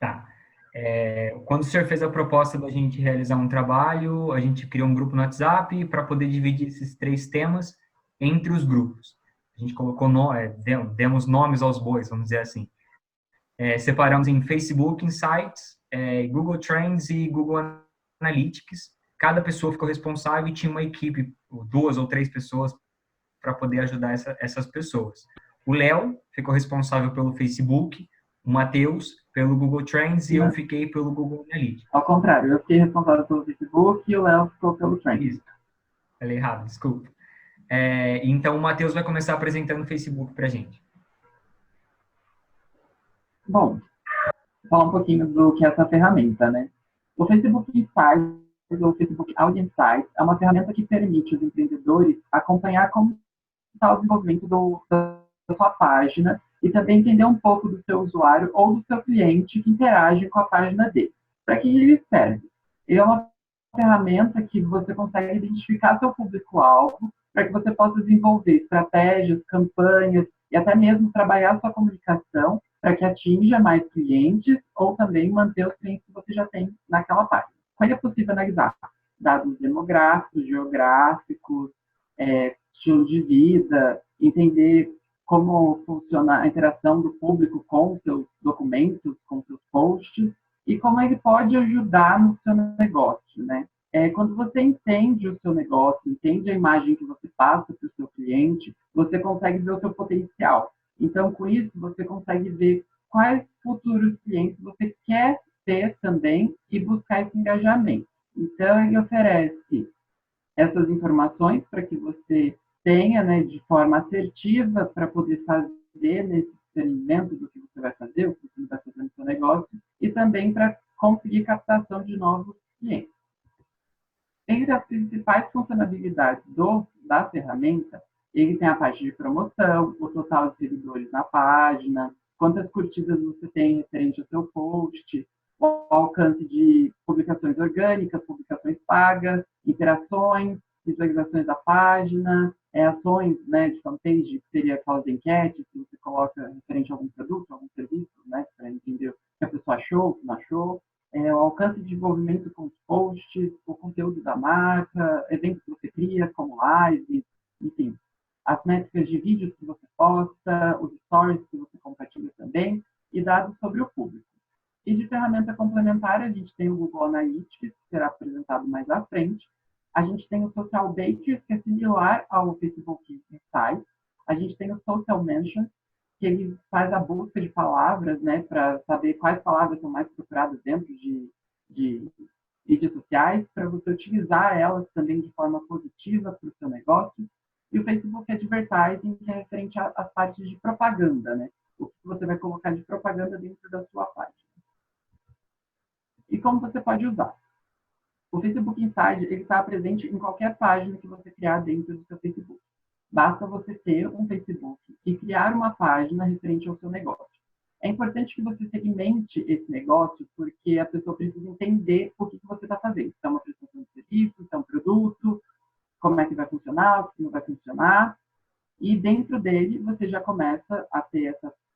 Tá. Quando o senhor fez a proposta da gente realizar um trabalho, a gente criou um grupo no WhatsApp para poder dividir esses 3 temas entre os grupos. A gente colocou, demos nomes aos bois, vamos dizer assim. Separamos em Facebook Insights, Google Trends e Google Analytics. Cada pessoa ficou responsável e tinha uma equipe, 2 ou 3 pessoas, para poder ajudar essas pessoas. O Léo ficou responsável pelo Facebook, o Matheus pelo Google Trends e eu fiquei pelo Google Analytics. Ao contrário, eu fiquei responsável pelo Facebook e o Léo ficou pelo Trends. Isso. Falei errado, desculpa. Então, o Matheus vai começar apresentando o Facebook para a gente. Bom, vou falar um pouquinho do que é essa ferramenta, né? O Facebook Insights, ou Facebook Audience Insights, é uma ferramenta que permite os empreendedores acompanhar como está o desenvolvimento da sua página e também entender um pouco do seu usuário ou do seu cliente que interage com a página dele. Para que ele serve? Ele é uma ferramenta que você consegue identificar seu público-alvo para que você possa desenvolver estratégias, campanhas e até mesmo trabalhar sua comunicação para que atinja mais clientes ou também manter os clientes que você já tem naquela página. Com ele é possível analisar dados demográficos, geográficos, estilo de vida, entender como funciona a interação do público com seus documentos, com seus posts, e como ele pode ajudar no seu negócio, né? Quando você entende o seu negócio, entende a imagem que você passa para o seu cliente, você consegue ver o seu potencial. Então, com isso, você consegue ver quais futuros clientes você quer ter também e buscar esse engajamento. Então, ele oferece essas informações para que você tenha, né, de forma assertiva para poder fazer nesse discernimento do que você vai fazer, o que você vai fazer no seu negócio, e também para conseguir captação de novos clientes. Entre as principais funcionalidades da ferramenta, ele tem a parte de promoção, o total de seguidores na página, quantas curtidas você tem referente ao seu post, o alcance de publicações orgânicas, publicações pagas, interações, visualizações da página, ações, né, de fanpage, que seria aquelas enquetes que você coloca referente a algum produto, algum serviço, né, para entender o que a pessoa achou, o que não achou, o alcance de envolvimento com os posts, o conteúdo da marca, eventos que você cria, como live, enfim, as métricas de vídeos que você posta, os stories que você compartilha também, e dados sobre o público. E de ferramenta complementar, a gente tem o Google Analytics, que será apresentado mais à frente. A gente tem o Social Bakers, que é similar ao Facebook Insights. A gente tem o Social Mentions, que ele faz a busca de palavras, né, para saber quais palavras são mais procuradas dentro de redes sociais, para você utilizar elas também de forma positiva para o seu negócio. E o Facebook Advertising, que é referente às partes de propaganda, né? O que você vai colocar de propaganda dentro da sua página. E como você pode usar? O Facebook Inside está presente em qualquer página que você criar dentro do seu Facebook. Basta você ter um Facebook e criar uma página referente ao seu negócio. É importante que você segmente esse negócio, porque a pessoa precisa entender o que você está fazendo. Se é uma prestação de serviço, se é um produto, como é que vai funcionar, o que não vai funcionar. E dentro dele, você já começa a ter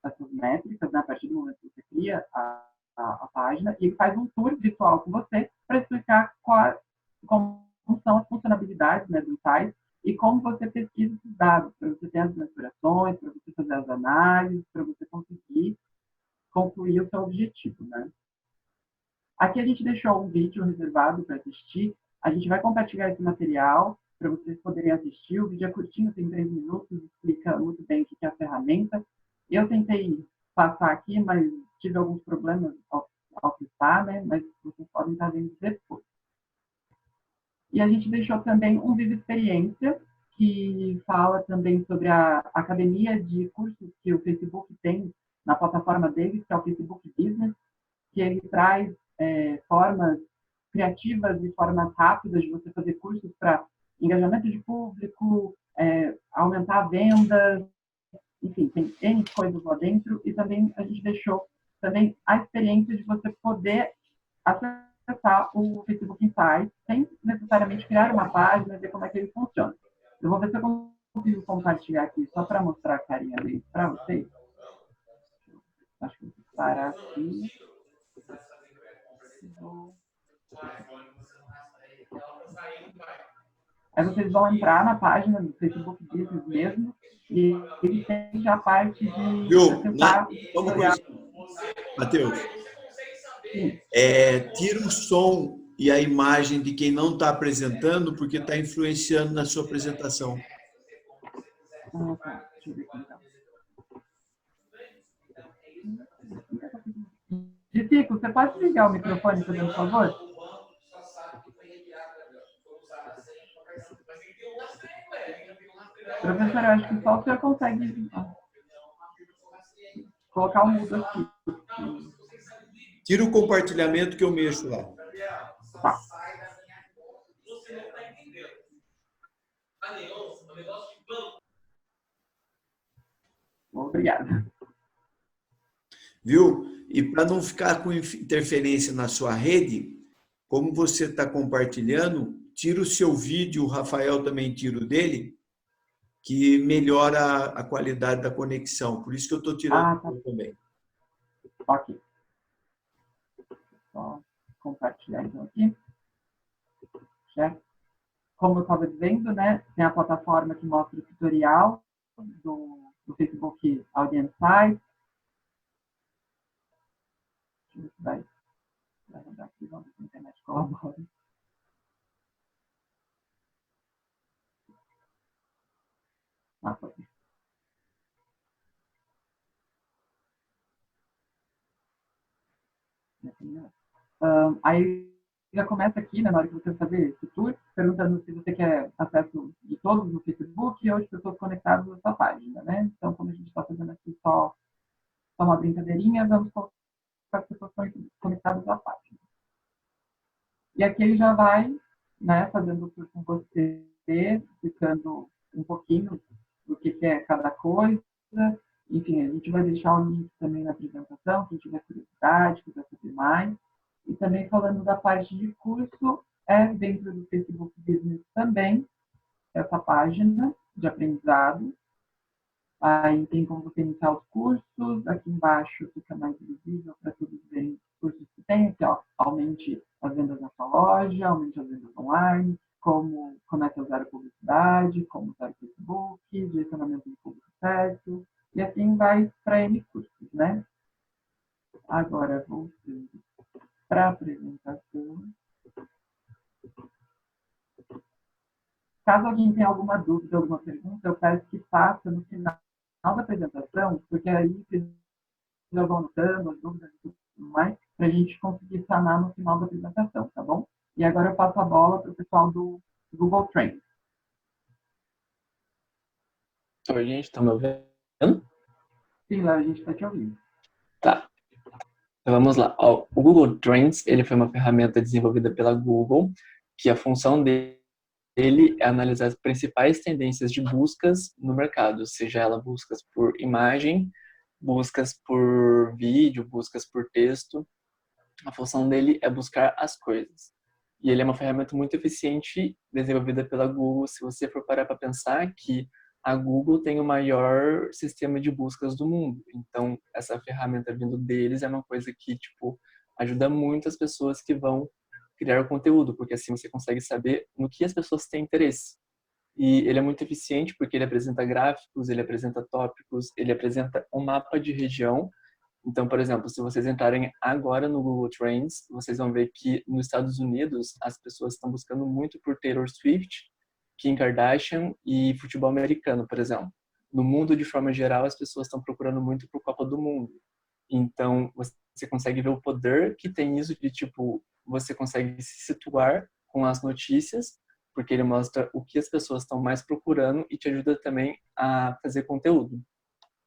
essas métricas, né, a partir do momento que você cria a página, e ele faz um tour virtual com você para explicar como são as funcionalidades, né, do site e como você pesquisa esses dados, para você ter as mensurações, para você fazer as análises, para você conseguir concluir o seu objetivo, né? Aqui a gente deixou um vídeo reservado para assistir. A gente vai compartilhar esse material para vocês poderem assistir. O vídeo é curtinho, tem 3 minutos, explica muito bem o que é a ferramenta. Eu tentei passar aqui, mas tive alguns problemas ao clicar, né? Mas vocês podem estar vendo depois. E a gente deixou também um vídeo experiência, que fala também sobre a academia de cursos que o Facebook tem na plataforma deles, que é o Facebook Business, que ele traz formas criativas e formas rápidas de você fazer cursos para engajamento de público, aumentar vendas, enfim, tem N coisas lá dentro, e também a gente deixou também a experiência de você poder acessar o Facebook Insights sem necessariamente criar uma página e ver como é que ele funciona. Eu vou ver se eu consigo compartilhar aqui só para mostrar a carinha dele para vocês. Acho que vou parar aqui. Aí vocês vão entrar na página do Facebook Business mesmo, e ele tem já a parte de acessar o tutorial. Matheus, tira o som e a imagem de quem não está apresentando, porque está influenciando na sua apresentação. Tá. Deixa eu ver aqui, então. Ditico, você pode ligar o microfone, por favor? Professor, eu acho que só o senhor consegue colocar o mudo aqui. Tira o compartilhamento que eu mexo lá. Tá. Obrigado. Viu? E para não ficar com interferência na sua rede, como você está compartilhando, tira o seu vídeo, o Rafael também tira o dele, que melhora a qualidade da conexão. Por isso que eu estou tirando Tá. também. Ok. Só compartilhar então aqui. Certo? Como eu estava dizendo, né, tem a plataforma que mostra o tutorial do Facebook Audience Site. Deixa eu ver se vai rodar aqui, vamos ver se a internet colabora. Foi. Aí já começa aqui, né, na hora que você fazer esse tour, perguntando se você quer acesso de todos no Facebook ou de pessoas conectadas na sua página, né? Então, como a gente está fazendo aqui só uma brincadeirinha, vamos colocar as pessoas conectadas à página. E aqui ele já vai, né, fazendo o tour com você, explicando um pouquinho do que é cada coisa. Enfim, a gente vai deixar o link também na apresentação, quem tiver curiosidade, quiser saber mais. E também falando da parte de curso, dentro do Facebook Business também, essa página de aprendizado. Aí tem como você iniciar os cursos, aqui embaixo fica mais visível para todos verem os cursos que tem, aqui, ó, aumente as vendas na sua loja, aumente as vendas online, como comece a usar a publicidade, como usar o Facebook, direcionamento de público certo, e assim vai para N cursos, né? Agora, voltando para a apresentação. Caso alguém tenha alguma dúvida, alguma pergunta, eu peço que faça no final da apresentação, porque aí vocês já vão anotando as dúvidas e tudo mais, para a gente conseguir sanar no final da apresentação, tá bom? E agora eu passo a bola para o pessoal do Google Trends. Oi, gente, estão me ouvindo? Sim, Léo, a gente está te ouvindo. Tá. Então vamos lá. Ó, o Google Trends, ele foi uma ferramenta desenvolvida pela Google, que a função dele é analisar as principais tendências de buscas no mercado, seja ela buscas por imagem, buscas por vídeo, buscas por texto. A função dele é buscar as coisas. E ele é uma ferramenta muito eficiente, desenvolvida pela Google. Se você for parar para pensar que a Google tem o maior sistema de buscas do mundo. Então, essa ferramenta vindo deles é uma coisa que, tipo, ajuda muito as pessoas que vão criar o conteúdo, porque assim você consegue saber no que as pessoas têm interesse. E ele é muito eficiente porque ele apresenta gráficos, ele apresenta tópicos, ele apresenta um mapa de região. Então, por exemplo, se vocês entrarem agora no Google Trends, vocês vão ver que nos Estados Unidos as pessoas estão buscando muito por Taylor Swift, Kim Kardashian e futebol americano, por exemplo. No mundo, de forma geral, as pessoas estão procurando muito por Copa do Mundo. Então, você consegue ver o poder que tem isso de, tipo, você consegue se situar com as notícias, porque ele mostra o que as pessoas estão mais procurando e te ajuda também a fazer conteúdo.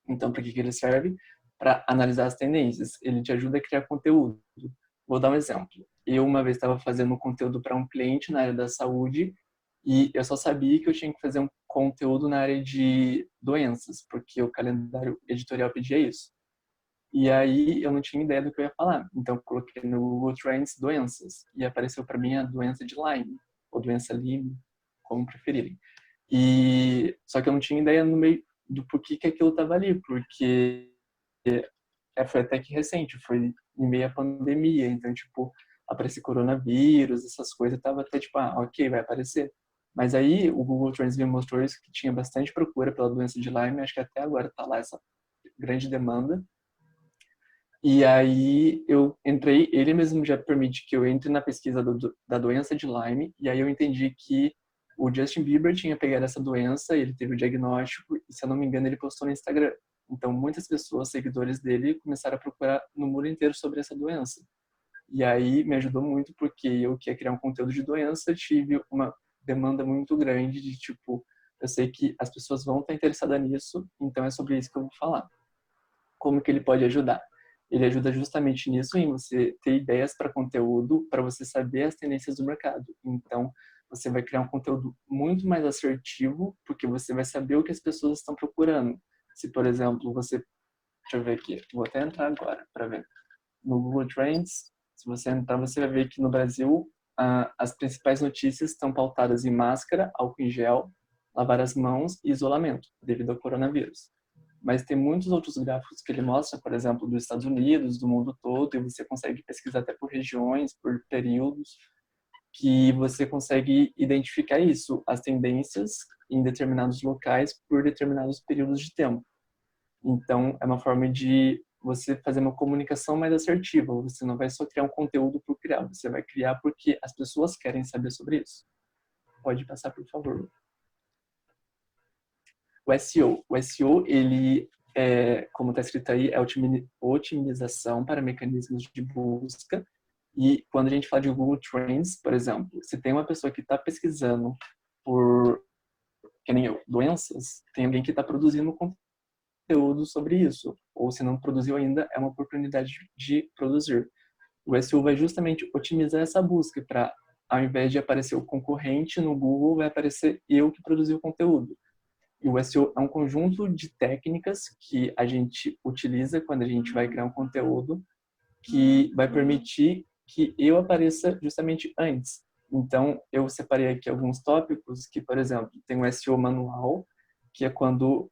Então, para que ele serve? Para analisar as tendências. Ele te ajuda a criar conteúdo. Vou dar um exemplo. Eu, uma vez, estava fazendo um conteúdo para um cliente na área da saúde e eu só sabia que eu tinha que fazer um conteúdo na área de doenças, porque o calendário editorial pedia isso. E aí eu não tinha ideia do que eu ia falar. Então eu coloquei no Google Trends doenças e apareceu para mim a doença de Lyme, ou doença Lyme, como preferirem. E só que eu não tinha ideia no meio do porquê que aquilo estava ali, porque foi até que recente, foi em meio à pandemia. Então, tipo, aparecer coronavírus, essas coisas, tava até tipo, ok, vai aparecer. Mas aí o Google Trends me mostrou isso, que tinha bastante procura pela doença de Lyme, acho que até agora tá lá essa grande demanda. E aí eu entrei, ele mesmo já permite que eu entre na pesquisa da doença de Lyme, e aí eu entendi que o Justin Bieber tinha pegado essa doença, ele teve o diagnóstico, e se eu não me engano ele postou no Instagram. Então muitas pessoas, seguidores dele, começaram a procurar no mundo inteiro sobre essa doença. E aí me ajudou muito porque eu que ia criar um conteúdo de doença, tive uma demanda muito grande de tipo, eu sei que as pessoas vão estar interessadas nisso, então é sobre isso que eu vou falar. Como que ele pode ajudar? Ele ajuda justamente nisso, em você ter ideias para conteúdo, para você saber as tendências do mercado. Então, você vai criar um conteúdo muito mais assertivo, porque você vai saber o que as pessoas estão procurando. Se, por exemplo, você... Deixa eu ver aqui. Vou até entrar agora para ver. No Google Trends, se você entrar, você vai ver que no Brasil as principais notícias estão pautadas em máscara, álcool em gel, lavar as mãos e isolamento, devido ao coronavírus. Mas tem muitos outros gráficos que ele mostra, por exemplo, dos Estados Unidos, do mundo todo, e você consegue pesquisar até por regiões, por períodos, que você consegue identificar isso, as tendências em determinados locais por determinados períodos de tempo. Então, é uma forma de você fazer uma comunicação mais assertiva. Você não vai só criar um conteúdo por criar, você vai criar porque as pessoas querem saber sobre isso. Pode passar, por favor. O SEO. O SEO, ele, como está escrito aí, é otimização para mecanismos de busca. E quando a gente fala de Google Trends, por exemplo, se tem uma pessoa que está pesquisando por, que nem eu, doenças, tem alguém que está produzindo conteúdo sobre isso. Ou se não produziu ainda, é uma oportunidade de produzir. O SEO vai justamente otimizar essa busca para, ao invés de aparecer o concorrente no Google, vai aparecer eu que produzi o conteúdo. E o SEO é um conjunto de técnicas que a gente utiliza quando a gente vai criar um conteúdo que vai permitir que eu apareça justamente antes. Então, eu separei aqui alguns tópicos que, por exemplo, tem o SEO manual, que é quando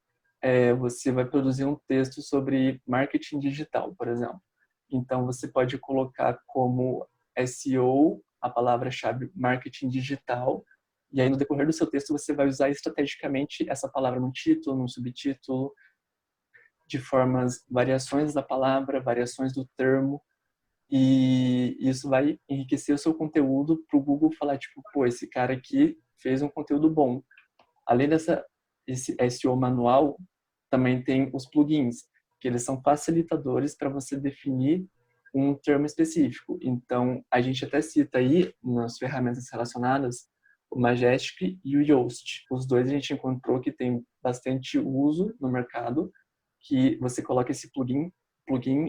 você vai produzir um texto sobre marketing digital, por exemplo. Então, você pode colocar como SEO a palavra-chave marketing digital, e aí no decorrer do seu texto você vai usar estrategicamente essa palavra no título, no subtítulo, de formas, variações da palavra, variações do termo, e isso vai enriquecer o seu conteúdo para o Google falar, tipo, pô, esse cara aqui fez um conteúdo bom. Além esse SEO manual, também tem os plugins, que eles são facilitadores para você definir um termo específico. Então, a gente até cita aí, nas ferramentas relacionadas, o Majestic e o Yoast. Os dois a gente encontrou que tem bastante uso no mercado, que você coloca esse plugin,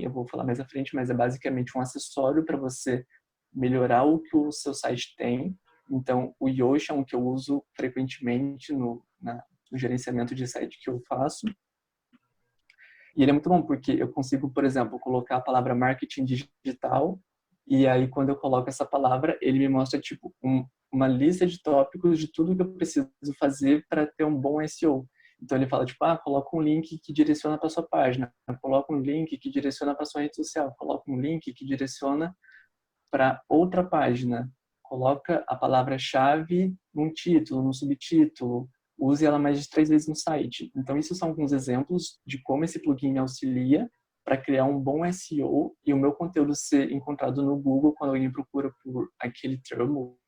eu vou falar mais à frente, mas é basicamente um acessório para você melhorar o que o seu site tem. Então, o Yoast é um que eu uso frequentemente no gerenciamento de site que eu faço. E ele é muito bom porque eu consigo, por exemplo, colocar a palavra marketing digital e aí quando eu coloco essa palavra, ele me mostra tipo uma lista de tópicos de tudo que eu preciso fazer para ter um bom SEO. Então ele fala tipo, coloca um link que direciona para sua página, coloca um link que direciona para sua rede social, coloca um link que direciona para outra página, coloca a palavra-chave num título, num subtítulo, use ela mais de 3 vezes no site. Então, isso são alguns exemplos de como esse plugin me auxilia para criar um bom SEO e o meu conteúdo ser encontrado no Google quando alguém procura por aquele termo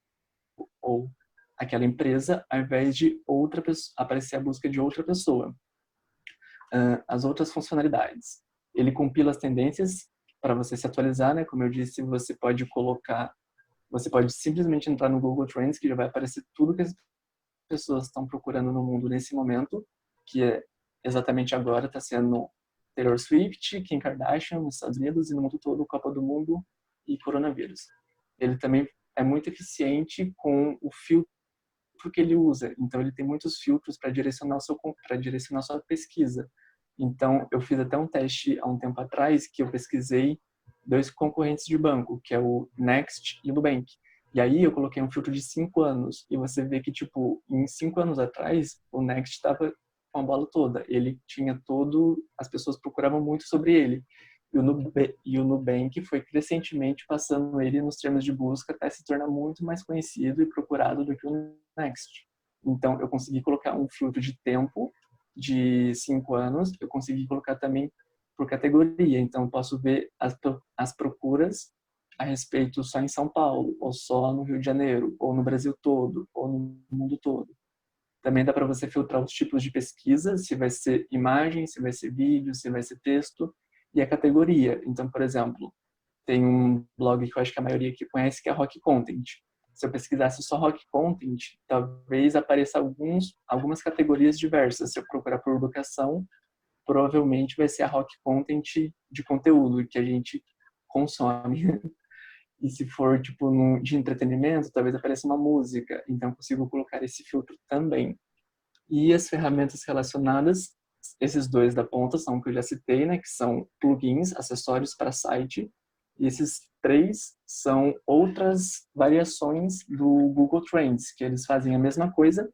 ou aquela empresa, ao invés de aparecer a busca de outra pessoa. As outras funcionalidades. Ele compila as tendências para você se atualizar, né? Como eu disse, você pode simplesmente entrar no Google Trends, que já vai aparecer tudo que as pessoas estão procurando no mundo nesse momento, que é exatamente agora está sendo Taylor Swift, Kim Kardashian nos Estados Unidos e no mundo todo, Copa do Mundo e coronavírus. Ele também é muito eficiente com o filtro que ele usa. Então ele tem muitos filtros para direcionar a sua pesquisa. Então eu fiz até um teste há um tempo atrás que eu pesquisei 2 concorrentes de banco, que é o Next e o Nubank. E aí eu coloquei um filtro de 5 anos e você vê que tipo em 5 anos atrás o Next estava com a bola toda. Ele tinha as pessoas procuravam muito sobre ele. E o Nubank foi crescentemente passando ele nos termos de busca até se tornar muito mais conhecido e procurado do que o Next. Então, eu consegui colocar um filtro de tempo de 5 anos, eu consegui colocar também por categoria. Então, eu posso ver as procuras a respeito só em São Paulo, ou só no Rio de Janeiro, ou no Brasil todo, ou no mundo todo. Também dá para você filtrar os tipos de pesquisa, se vai ser imagem, se vai ser vídeo, se vai ser texto, e a categoria. Então, por exemplo, tem um blog que eu acho que a maioria aqui conhece, que é Rock Content. Se eu pesquisasse só Rock Content, talvez apareça algumas categorias diversas. Se eu procurar por educação, provavelmente vai ser a Rock Content de conteúdo que a gente consome. E se for tipo de entretenimento, talvez apareça uma música. Então, eu consigo colocar esse filtro também. E as ferramentas relacionadas, esses dois da ponta são o que eu já citei, né, que são plugins, acessórios para site. E esses 3 são outras variações do Google Trends, que eles fazem a mesma coisa,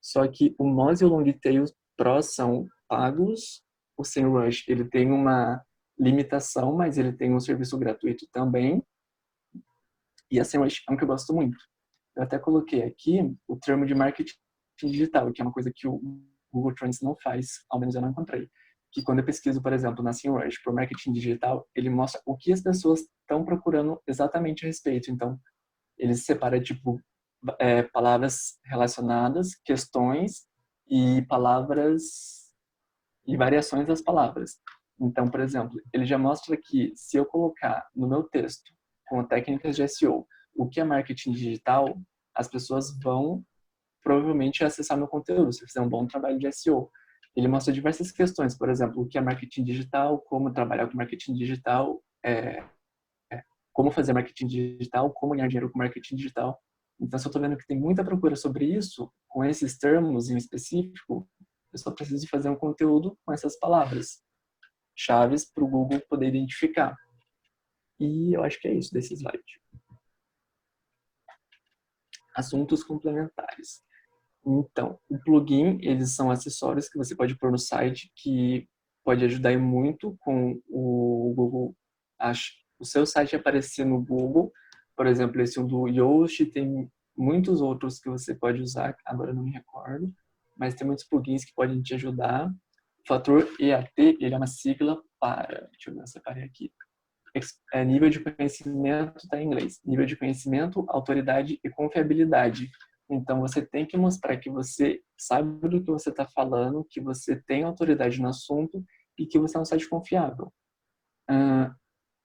só que o Moz e o Longtail Pro são pagos. O SEMrush, ele tem uma limitação, mas ele tem um serviço gratuito também. E a SEMrush é um que eu gosto muito. Eu até coloquei aqui o termo de marketing digital, que é uma coisa que o Google Trends não faz, ao menos eu não encontrei. Que quando eu pesquiso, por exemplo, na SEMrush por marketing digital, ele mostra o que as pessoas estão procurando exatamente a respeito. Então, ele separa, tipo, palavras relacionadas, questões e palavras e variações das palavras. Então, por exemplo, ele já mostra que se eu colocar no meu texto, com técnicas de SEO, o que é marketing digital, as pessoas vão provavelmente acessar meu conteúdo, se eu fizer um bom trabalho de SEO. Ele mostra diversas questões, por exemplo, o que é marketing digital, como trabalhar com marketing digital, como fazer marketing digital, como ganhar dinheiro com marketing digital. Então, se eu estou vendo que tem muita procura sobre isso, com esses termos em específico, eu só preciso fazer um conteúdo com essas palavras chaves para o Google poder identificar. E eu acho que é isso desse slide. Assuntos complementares. Então, o plugin, eles são acessórios que você pode pôr no site que pode ajudar muito com o Google, o seu site aparecer no Google. Por exemplo, esse do Yoast, tem muitos outros que você pode usar, agora eu não me recordo, mas tem muitos plugins que podem te ajudar. O fator EAT, ele é uma sigla para, deixa eu ver, eu separei aqui, nível de conhecimento, está em inglês, nível de conhecimento, autoridade e confiabilidade. Então, você tem que mostrar que você sabe do que você está falando, que você tem autoridade no assunto e que você é um site confiável.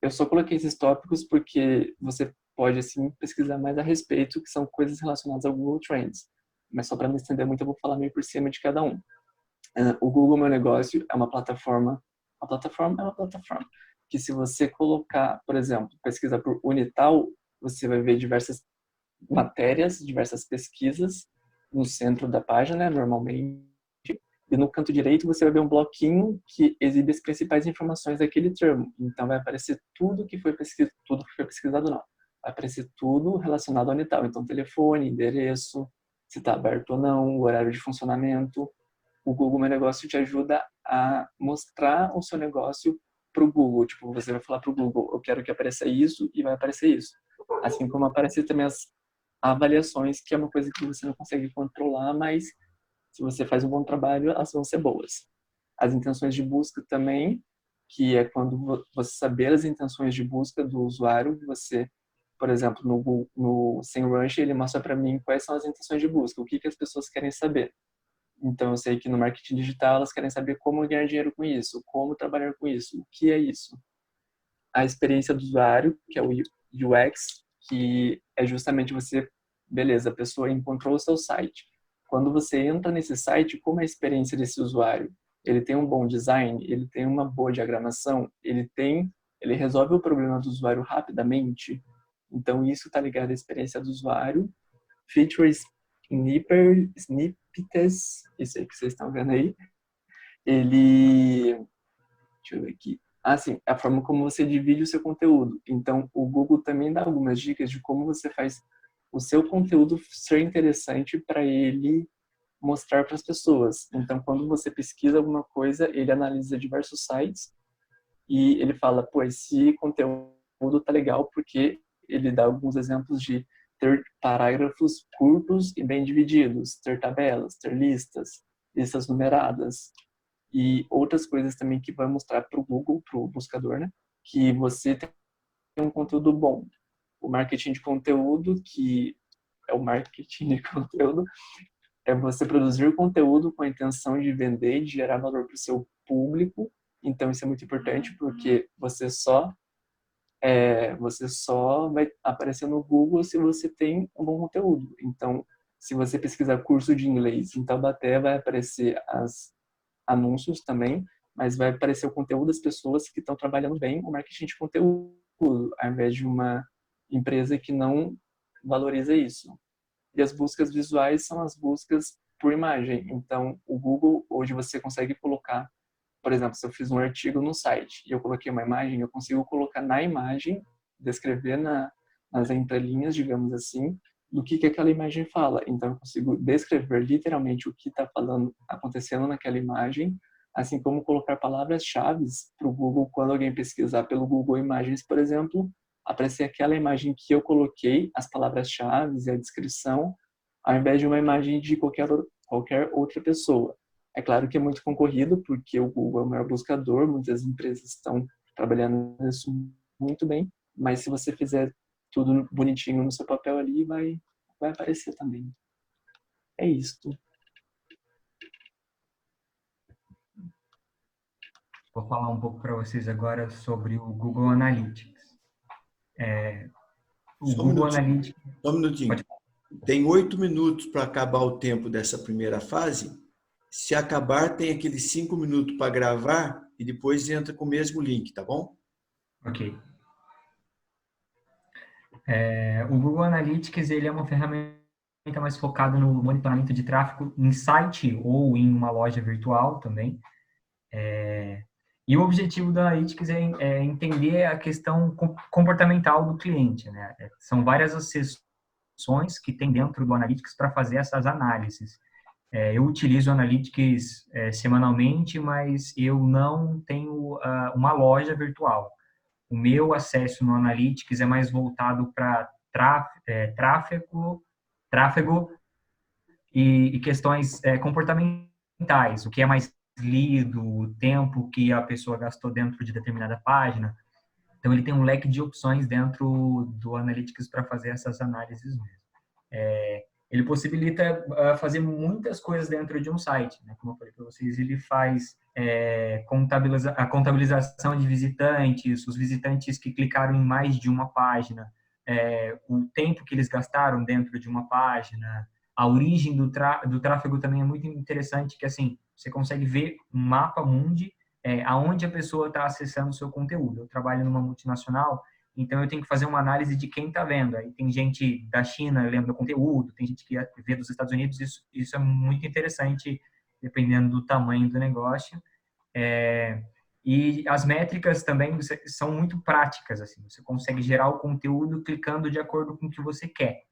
Eu só coloquei esses tópicos porque você pode, assim, pesquisar mais a respeito, que são coisas relacionadas ao Google Trends. Mas só para não estender muito, eu vou falar meio por cima de cada um. O Google Meu Negócio é uma plataforma. A plataforma é uma plataforma que, se você colocar, por exemplo, pesquisar por Unital, você vai ver diversas matérias, diversas pesquisas no centro da página, normalmente, e no canto direito você vai ver um bloquinho que exibe as principais informações daquele termo. Então vai aparecer tudo que foi pesquisado não. Vai aparecer tudo relacionado ao Unital. Então, telefone, endereço, se está aberto ou não, o horário de funcionamento. O Google Meu Negócio te ajuda a mostrar o seu negócio para o Google. Tipo, você vai falar para o Google, eu quero que apareça isso, e vai aparecer isso. Assim como aparecer também as avaliações, que é uma coisa que você não consegue controlar, mas se você faz um bom trabalho, elas vão ser boas. As intenções de busca também, que é quando você saber as intenções de busca do usuário, você, por exemplo, no SEMrush, ele mostra para mim quais são as intenções de busca, o que as pessoas querem saber. Então, eu sei que no marketing digital elas querem saber como ganhar dinheiro com isso, como trabalhar com isso, o que é isso. A experiência do usuário, que é o UX, que é justamente você, beleza, a pessoa encontrou o seu site. Quando você entra nesse site, como é a experiência desse usuário? Ele tem um bom design? Ele tem uma boa diagramação? Ele resolve o problema do usuário rapidamente? Então, isso está ligado à experiência do usuário. Features snippets, isso aí que vocês estão vendo aí. Deixa eu ver aqui. Sim, a forma como você divide o seu conteúdo. Então, o Google também dá algumas dicas de como você faz o seu conteúdo ser interessante para ele mostrar para as pessoas. Então, quando você pesquisa alguma coisa, ele analisa diversos sites e ele fala, pô, esse conteúdo tá legal porque ele dá alguns exemplos de ter parágrafos curtos e bem divididos, ter tabelas, ter listas, listas numeradas e outras coisas também que vai mostrar para o Google, para o buscador, né, que você tem um conteúdo bom. O marketing de conteúdo, que é o marketing de conteúdo, é você produzir conteúdo com a intenção de vender e de gerar valor para o seu público. Então, isso é muito importante porque você só vai aparecer no Google se você tem um bom conteúdo. Então, se você pesquisar curso de inglês em Taubaté, vai aparecer as anúncios também, mas vai aparecer o conteúdo das pessoas que estão trabalhando bem o marketing de conteúdo, ao invés de uma empresa que não valoriza isso. E as buscas visuais são as buscas por imagem. Então, o Google, hoje você consegue colocar, por exemplo, se eu fiz um artigo no site e eu coloquei uma imagem, eu consigo colocar na imagem, descrever nas entrelinhas, digamos assim, do que aquela imagem fala. Então, eu consigo descrever literalmente o que está falando, acontecendo naquela imagem, assim como colocar palavras-chave para o Google, quando alguém pesquisar pelo Google Imagens, por exemplo, aparecer aquela imagem que eu coloquei, as palavras-chave e a descrição, ao invés de uma imagem de qualquer outra pessoa. É claro que é muito concorrido, porque o Google é o maior buscador, muitas empresas estão trabalhando nisso muito bem, mas se você fizer tudo bonitinho no seu papel ali, vai aparecer também. É isso. Vou falar um pouco para vocês agora sobre o Google Analytics. O Google Analytics... Só um minutinho. Tem 8 minutos para acabar o tempo dessa primeira fase. Se acabar, tem aqueles 5 minutos para gravar e depois entra com o mesmo link, tá bom? Ok. O Google Analytics ele é uma ferramenta mais focada no monitoramento de tráfego em site ou em uma loja virtual também. E o objetivo do Analytics é entender a questão comportamental do cliente, né? São várias as sessões que tem dentro do Analytics para fazer essas análises. Eu utilizo o Analytics semanalmente, mas eu não tenho uma loja virtual. O meu acesso no Analytics é mais voltado para tráfego e questões comportamentais, o que é mais lido, o tempo que a pessoa gastou dentro de determinada página. Então, ele tem um leque de opções dentro do Analytics para fazer essas análises mesmo. Ele possibilita fazer muitas coisas dentro de um site, né? Como eu falei para vocês, ele faz a contabilização de visitantes, os visitantes que clicaram em mais de uma página, o tempo que eles gastaram dentro de uma página, a origem do tráfego também é muito interessante, que assim, você consegue ver um mapa mundi aonde a pessoa está acessando o seu conteúdo. Eu trabalho numa multinacional, então eu tenho que fazer uma análise de quem está vendo. Aí tem gente da China lendo meu conteúdo, tem gente que vê dos Estados Unidos, isso é muito interessante, dependendo do tamanho do negócio. E as métricas também são muito práticas, assim, você consegue gerar o conteúdo clicando de acordo com o que você quer.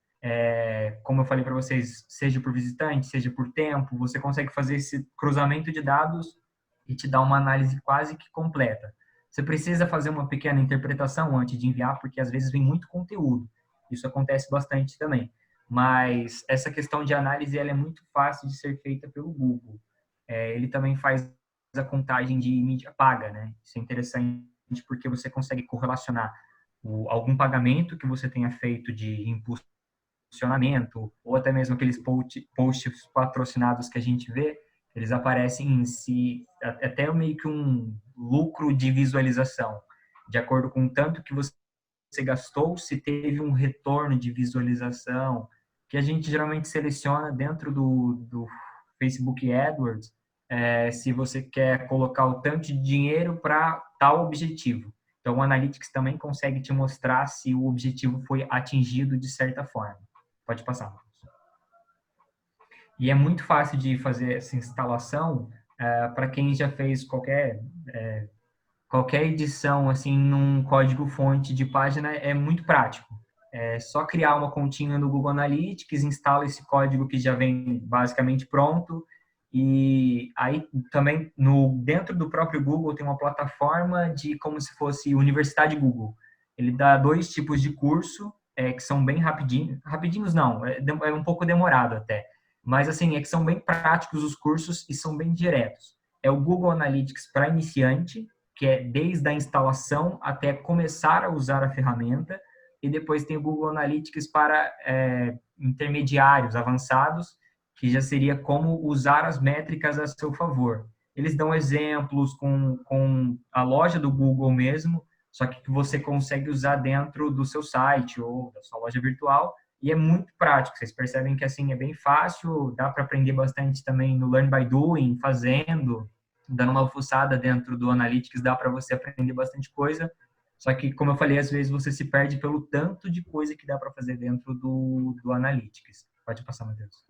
Como eu falei para vocês, seja por visitante, seja por tempo, você consegue fazer esse cruzamento de dados e te dar uma análise quase que completa. Você precisa fazer uma pequena interpretação antes de enviar, porque às vezes vem muito conteúdo. Isso acontece bastante também. Mas essa questão de análise ela é muito fácil de ser feita pelo Google. Ele também faz a contagem de mídia paga, né? Isso é interessante porque você consegue correlacionar algum pagamento que você tenha feito de impulsionamento ou até mesmo aqueles posts patrocinados que a gente vê, eles aparecem em si até meio que um lucro de visualização, de acordo com o tanto que você gastou, se teve um retorno de visualização, que a gente geralmente seleciona dentro do Facebook AdWords, se você quer colocar o tanto de dinheiro para tal objetivo. Então, o Analytics também consegue te mostrar se o objetivo foi atingido de certa forma. Pode passar. E é muito fácil de fazer essa instalação para quem já fez qualquer edição assim num código-fonte de página, é muito prático. É só criar uma continha no Google Analytics, instala esse código que já vem basicamente pronto E aí também dentro do próprio Google tem uma plataforma de como se fosse Universidade Google. Ele dá 2 tipos de curso que são bem rapidinhos não, é um pouco demorado até, mas assim, que são bem práticos os cursos e são bem diretos. É o Google Analytics para iniciante, que é desde a instalação até começar a usar a ferramenta, e depois tem o Google Analytics para intermediários, avançados, que já seria como usar as métricas a seu favor. Eles dão exemplos com a loja do Google mesmo, só que você consegue usar dentro do seu site ou da sua loja virtual, e é muito prático. Vocês percebem que assim é bem fácil, dá para aprender bastante também no Learn by Doing, fazendo, dando uma fuçada dentro do Analytics, dá para você aprender bastante coisa. Só que, como eu falei, às vezes você se perde pelo tanto de coisa que dá para fazer dentro do Analytics. Pode passar, Matheus.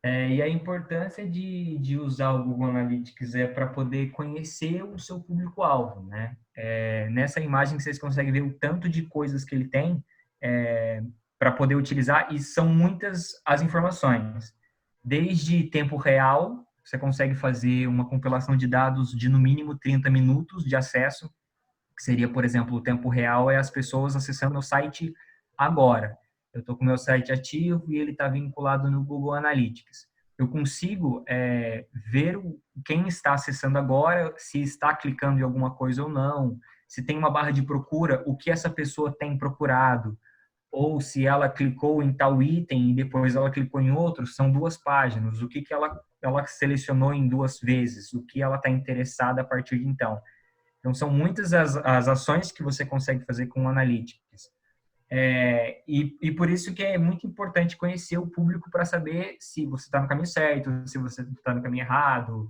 E a importância de usar o Google Analytics é para poder conhecer o seu público-alvo, né? Nessa imagem vocês conseguem ver o tanto de coisas que ele tem para poder utilizar, e são muitas as informações. Desde tempo real, você consegue fazer uma compilação de dados de no mínimo 30 minutos de acesso, que seria, por exemplo, o tempo real é as pessoas acessando o site agora. Eu estou com o meu site ativo e ele está vinculado no Google Analytics. Eu consigo ver quem está acessando agora, se está clicando em alguma coisa ou não, se tem uma barra de procura, o que essa pessoa tem procurado, ou se ela clicou em tal item e depois ela clicou em outro, são 2 páginas, o que ela selecionou em 2 vezes, o que ela está interessada a partir de então. Então, são muitas as ações que você consegue fazer com o Analytics. E por isso que é muito importante conhecer o público para saber se você está no caminho certo, se você está no caminho errado.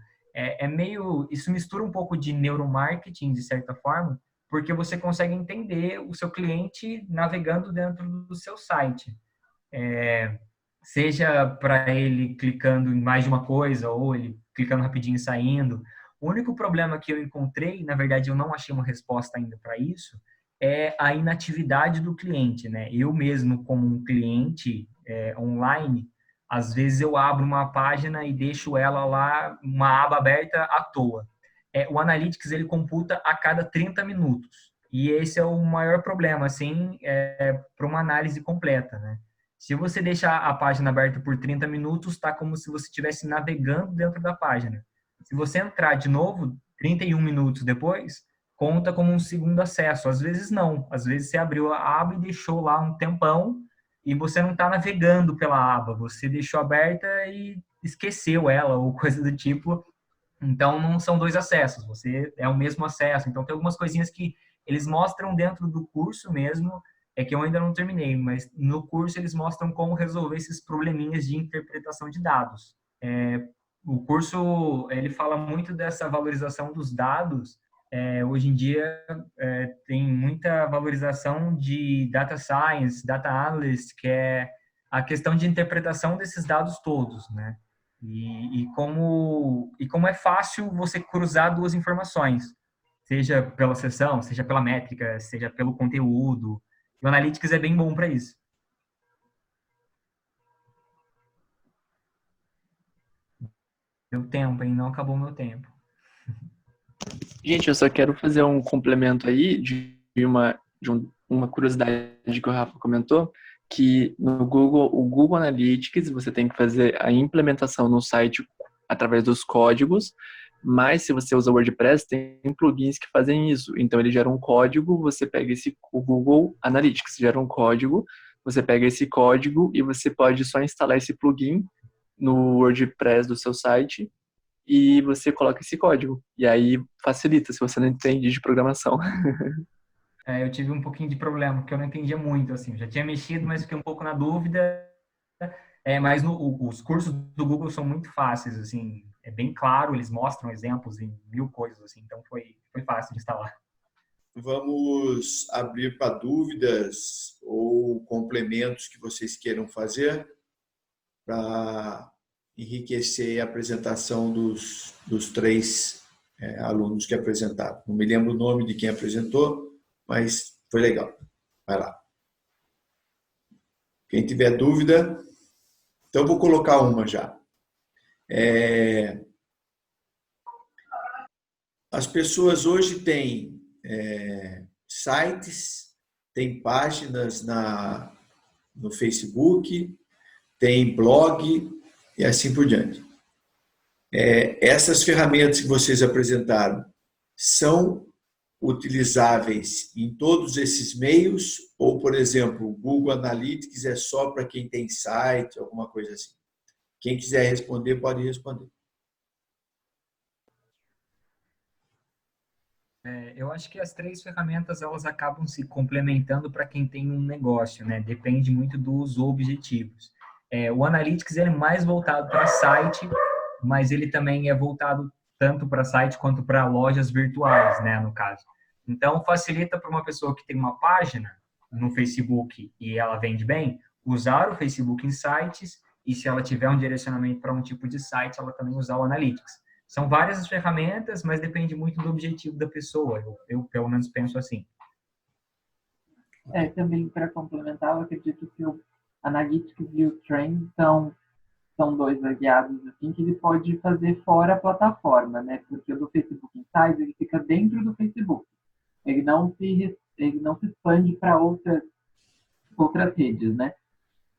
Isso mistura um pouco de neuromarketing, de certa forma, porque você consegue entender o seu cliente navegando dentro do seu site. Seja para ele clicando em mais de uma coisa, ou ele clicando rapidinho e saindo. O único problema que eu encontrei, na verdade eu não achei uma resposta ainda para isso, é a inatividade do cliente, né? Eu mesmo, como um cliente online, às vezes eu abro uma página e deixo ela lá, uma aba aberta à toa. O Analytics, ele computa a cada 30 minutos. E esse é o maior problema, assim, para uma análise completa, né? Se você deixar a página aberta por 30 minutos, está como se você estivesse navegando dentro da página. Se você entrar de novo, 31 minutos depois, conta como um segundo acesso. Às vezes não. Às vezes você abriu a aba e deixou lá um tempão e você não está navegando pela aba. Você deixou aberta e esqueceu ela ou coisa do tipo. Então, não são 2 acessos. Você é o mesmo acesso. Então, tem algumas coisinhas que eles mostram dentro do curso mesmo, que eu ainda não terminei, mas no curso eles mostram como resolver esses probleminhas de interpretação de dados. O curso, ele fala muito dessa valorização dos dados. Hoje em dia, tem muita valorização de data science, data analyst, que é a questão de interpretação desses dados todos, né? E como é fácil você cruzar 2 informações, seja pela seção, seja pela métrica, seja pelo conteúdo. O Analytics é bem bom para isso. Deu tempo, hein? Não acabou meu tempo. Gente, eu só quero fazer um complemento aí de uma curiosidade que o Rafa comentou, que no Google, o Google Analytics, você tem que fazer a implementação no site através dos códigos, mas se você usa o WordPress, tem plugins que fazem isso. Então, ele gera um código, você pega o Google Analytics gera um código, você pega esse código e você pode só instalar esse plugin no WordPress do seu site e você coloca esse código. E aí facilita, se você não entende de programação. Eu tive um pouquinho de problema, porque eu não entendia muito, assim. Eu já tinha mexido, mas fiquei um pouco na dúvida. Mas os cursos do Google são muito fáceis, assim. É bem claro, eles mostram exemplos em 1000 coisas, assim. Então, foi fácil de instalar. Vamos abrir para dúvidas ou complementos que vocês queiram fazer para enriquecer a apresentação dos 3 alunos que apresentaram. Não me lembro o nome de quem apresentou, mas foi legal. Vai lá. Quem tiver dúvida, então eu vou colocar uma já. As pessoas hoje têm sites, têm páginas no Facebook, tem blog e assim por diante. Essas ferramentas que vocês apresentaram são utilizáveis em todos esses meios? Ou, por exemplo, o Google Analytics é só para quem tem site, alguma coisa assim? Quem quiser responder, pode responder. Eu acho que as três ferramentas elas acabam se complementando para quem tem um negócio, né? Depende muito dos objetivos. O Analytics ele é mais voltado para site, mas ele também é voltado tanto para site quanto para lojas virtuais, né? No caso. Então facilita para uma pessoa que tem uma página no Facebook e ela vende bem, usar o Facebook Insights e se ela tiver um direcionamento para um tipo de site, ela também usar o Analytics. São várias as ferramentas, mas depende muito do objetivo da pessoa. Eu pelo menos penso assim. Também para complementar, eu acredito que o Analytics e o Trend são dois aliados assim, que ele pode fazer fora a plataforma, né? Porque o do Facebook Insights ele fica dentro do Facebook. Ele não se expande para outras redes, né?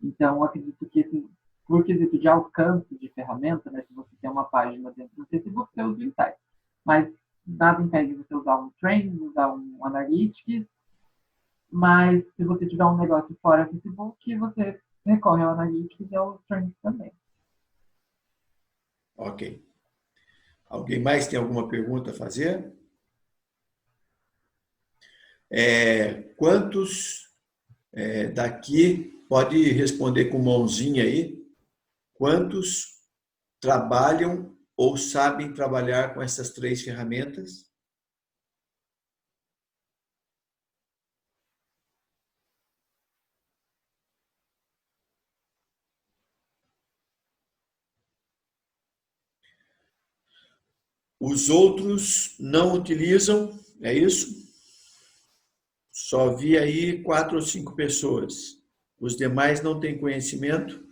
Então, eu acredito que por quesito de alcance de ferramenta, né? Se você tem uma página dentro do Facebook, você usa o Insights. Mas nada impede você usar um Trend, usar um Analytics, mas se você tiver um negócio fora do Facebook, você recorre ao Analytics e ao Trend também. Ok. Alguém mais tem alguma pergunta a fazer? Quantos daqui, pode responder com mãozinha aí, quantos trabalham ou sabem trabalhar com essas três ferramentas? Os outros não utilizam, é isso? Só vi aí 4 ou 5 pessoas. Os demais não têm conhecimento?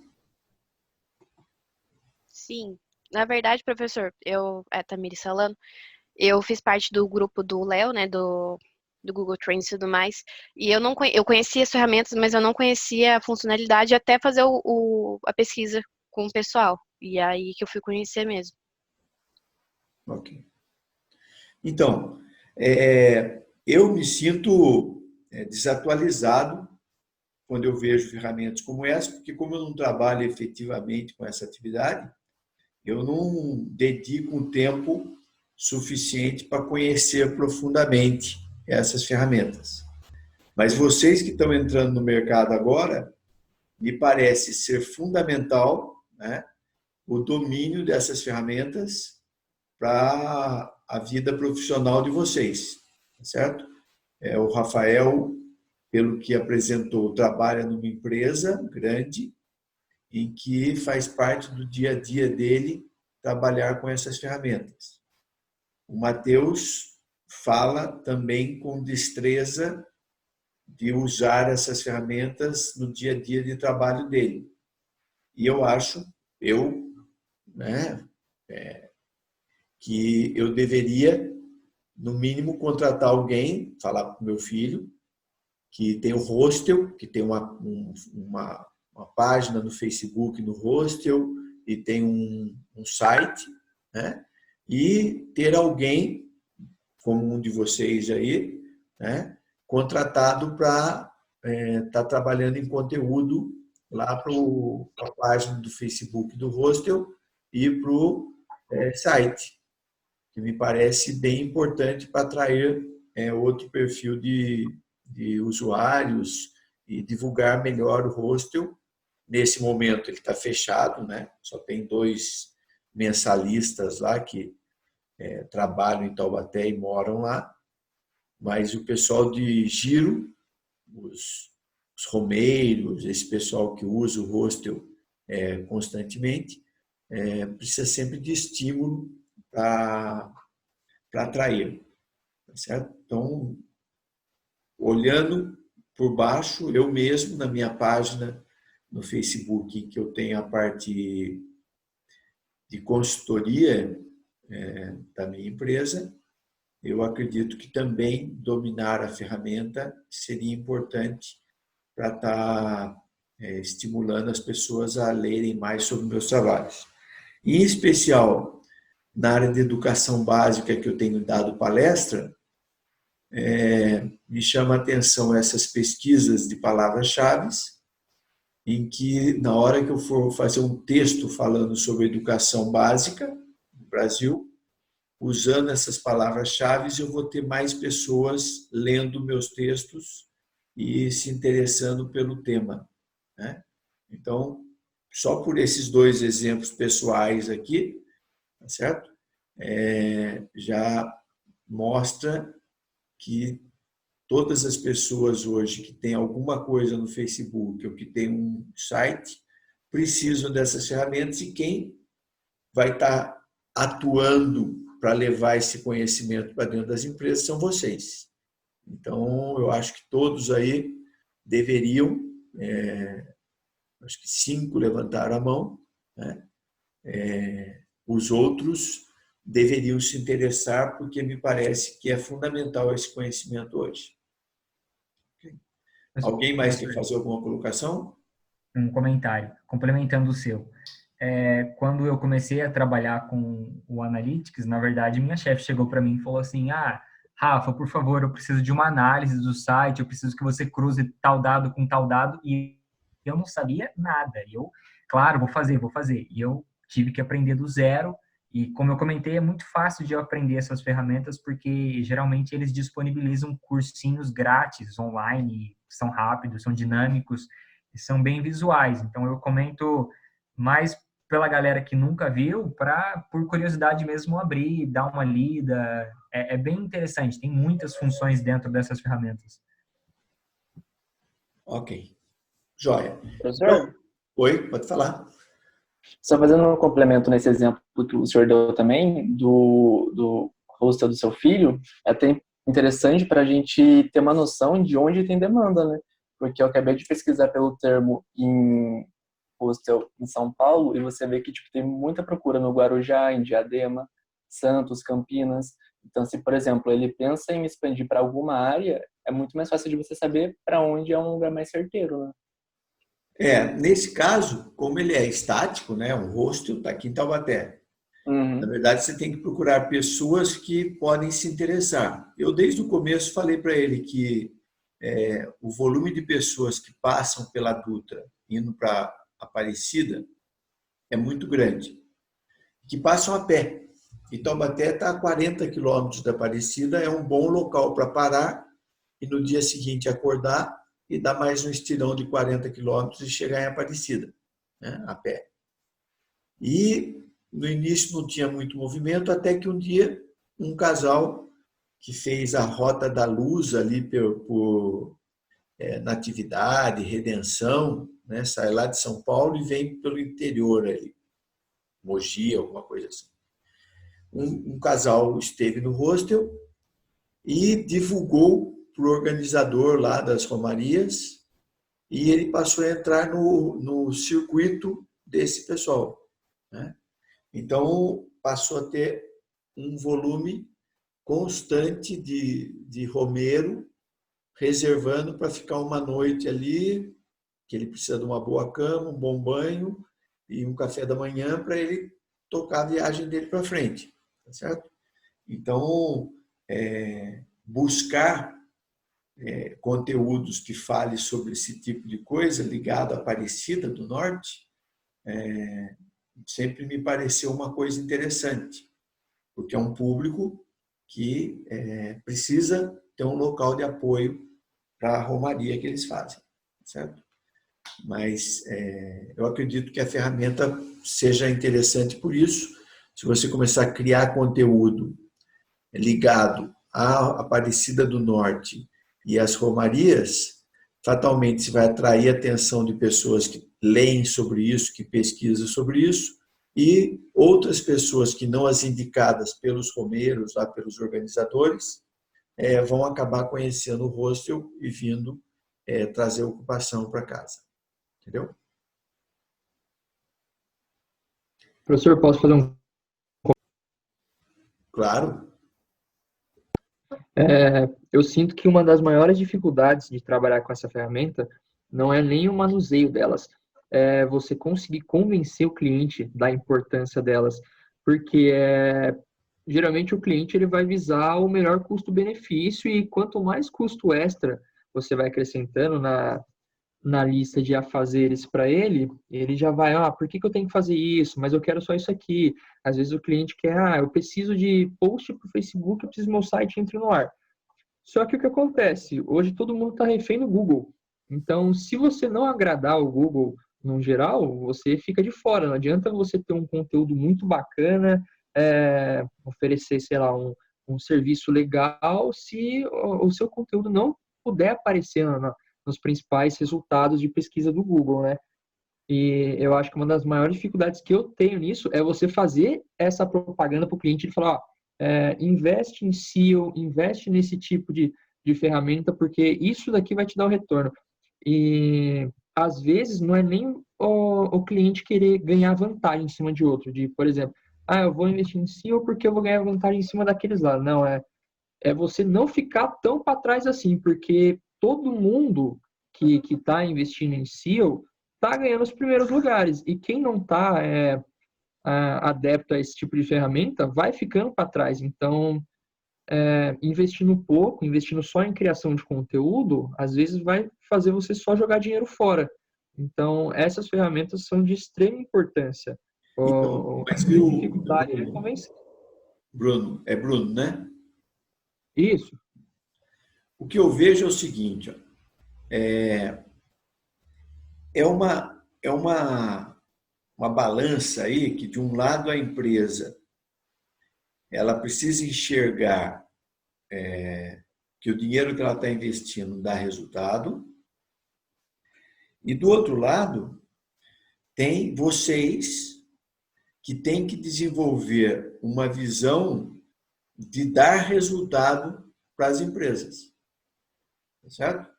Sim. Na verdade, professor, Tamires falando, eu fiz parte do grupo do Léo, né, do Google Trends e tudo mais, e eu conhecia as ferramentas, mas eu não conhecia a funcionalidade até fazer a pesquisa com o pessoal. E aí que eu fui conhecer mesmo. Ok. Então, eu me sinto desatualizado quando eu vejo ferramentas como essa, porque como eu não trabalho efetivamente com essa atividade, eu não dedico um tempo suficiente para conhecer profundamente essas ferramentas. Mas vocês que estão entrando no mercado agora, me parece ser fundamental, né, o domínio dessas ferramentas para a vida profissional de vocês, certo? O Rafael, pelo que apresentou, trabalha numa empresa grande em que faz parte do dia a dia dele trabalhar com essas ferramentas. O Matheus fala também com destreza de usar essas ferramentas no dia a dia de trabalho dele. E eu acho, que eu deveria, no mínimo, contratar alguém, falar com o meu filho, que tem o hostel, que tem uma página no Facebook no hostel e tem um site, né? E ter alguém, como um de vocês aí, né, contratado para estar trabalhando em conteúdo lá para a página do Facebook do hostel e para o site, que me parece bem importante para atrair outro perfil de usuários e divulgar melhor o hostel. Nesse momento ele está fechado, né? Só tem 2 mensalistas lá que trabalham em Taubaté e moram lá, mas o pessoal de giro, os romeiros, esse pessoal que usa o hostel constantemente, precisa sempre de estímulo para atrair, tá certo? Então, olhando por baixo, eu mesmo, na minha página no Facebook, que eu tenho a parte de consultoria da minha empresa, eu acredito que também dominar a ferramenta seria importante para estar estimulando as pessoas a lerem mais sobre meus trabalhos. Em especial, na área de educação básica que eu tenho dado palestra, me chama a atenção essas pesquisas de palavras-chave, em que, na hora que eu for fazer um texto falando sobre educação básica no Brasil, usando essas palavras-chave, eu vou ter mais pessoas lendo meus textos e se interessando pelo tema, né? Então, só por esses 2 exemplos pessoais aqui, tá certo? Já mostra que todas as pessoas hoje que têm alguma coisa no Facebook ou que têm um site precisam dessas ferramentas, e quem vai estar atuando para levar esse conhecimento para dentro das empresas são vocês. Então, eu acho que todos aí deveriam, acho que 5 levantaram a mão, né? Os outros deveriam se interessar, porque me parece que é fundamental esse conhecimento hoje. Alguém mais quer fazer alguma colocação? Um comentário, complementando o seu. Quando eu comecei a trabalhar com o Analytics, na verdade, minha chefe chegou para mim e falou assim: Rafa, por favor, eu preciso de uma análise do site, eu preciso que você cruze tal dado com tal dado, e eu não sabia nada. E eu, claro, vou fazer. E eu tive que aprender do zero, e como eu comentei, é muito fácil de eu aprender essas ferramentas, porque geralmente eles disponibilizam cursinhos grátis, online, são rápidos, são dinâmicos, e são bem visuais. Então, eu comento mais pela galera que nunca viu, por curiosidade mesmo, abrir, dar uma lida. É bem interessante, tem muitas funções dentro dessas ferramentas. Ok. Joia. Professor? Oi, pode falar. Só fazendo um complemento nesse exemplo que o senhor deu também, do hostel do seu filho, é até interessante para a gente ter uma noção de onde tem demanda, né? Porque eu acabei de pesquisar pelo termo em hostel em São Paulo, e você vê que tipo, tem muita procura no Guarujá, em Diadema, Santos, Campinas. Então, se, por exemplo, ele pensa em expandir para alguma área, é muito mais fácil de você saber para onde é um lugar mais certeiro, né? Nesse caso, como ele é estático, né, um hostel está aqui em Taubaté. Na verdade, você tem que procurar pessoas que podem se interessar. Eu, desde o começo, falei para ele que o volume de pessoas que passam pela Dutra indo para Aparecida é muito grande, que passam a pé. E Taubaté está a 40 quilômetros da Aparecida, é um bom local para parar e no dia seguinte acordar e dar mais um estirão de 40 quilômetros e chegar em Aparecida, né, a pé. E no início não tinha muito movimento, até que um dia um casal que fez a Rota da Luz ali por Natividade, Redenção, né, sai lá de São Paulo e vem pelo interior ali, Mogi, alguma coisa assim. Um casal esteve no hostel e divulgou para o organizador lá das romarias, e ele passou a entrar no circuito desse pessoal, né? Então, passou a ter um volume constante de romeiro, reservando para ficar uma noite ali, que ele precisa de uma boa cama, um bom banho e um café da manhã para ele tocar a viagem dele para frente, tá certo? Então, buscar conteúdos que falem sobre esse tipo de coisa ligado à Aparecida do Norte sempre me pareceu uma coisa interessante, porque é um público que precisa ter um local de apoio para a romaria que eles fazem, certo? Mas eu acredito que a ferramenta seja interessante por isso. Se você começar a criar conteúdo ligado à Aparecida do Norte e às romarias, fatalmente você vai atrair a atenção de pessoas que leem sobre isso, que pesquisam sobre isso, e outras pessoas que não as indicadas pelos romeiros, lá pelos organizadores, vão acabar conhecendo o hostel e vindo trazer ocupação para casa. Entendeu? Professor, posso fazer um... Claro. Eu sinto que uma das maiores dificuldades de trabalhar com essa ferramenta não é nem o manuseio delas, é você conseguir convencer o cliente da importância delas, porque geralmente o cliente ele vai visar o melhor custo-benefício e quanto mais custo extra você vai acrescentando na lista de afazeres para ele, ele já vai, por que que eu tenho que fazer isso? Mas eu quero só isso aqui. Às vezes o cliente quer, eu preciso de post para o Facebook, eu preciso que meu site entre no ar. Só que o que acontece? Hoje todo mundo está refém do Google. Então, se você não agradar o Google no geral, você fica de fora. Não adianta você ter um conteúdo muito bacana, oferecer, sei lá, um serviço legal, se o seu conteúdo não puder aparecer nos principais resultados de pesquisa do Google, né? E eu acho que uma das maiores dificuldades que eu tenho nisso é você fazer essa propaganda para o cliente e falar, investe em SEO, investe nesse tipo de ferramenta, porque isso daqui vai te dar o retorno. E às vezes não é nem o cliente querer ganhar vantagem em cima de outro, de, por exemplo, eu vou investir em SEO porque eu vou ganhar vantagem em cima daqueles lá. Não, é você não ficar tão para trás assim, porque todo mundo que está investindo em SEO está ganhando os primeiros lugares. E quem não está adepto a esse tipo de ferramenta vai ficando para trás. Então, investindo pouco, investindo só em criação de conteúdo, às vezes vai fazer você só jogar dinheiro fora. Então, essas ferramentas são de extrema importância. Então, A mas viu, dificuldade é convencer. Bruno? É Bruno, né? Isso. O que eu vejo é o seguinte, ó, é uma balança aí que, de um lado, a empresa ela precisa enxergar que o dinheiro que ela está investindo dá resultado, e, do outro lado, tem vocês que têm que desenvolver uma visão de dar resultado para as empresas. Certo?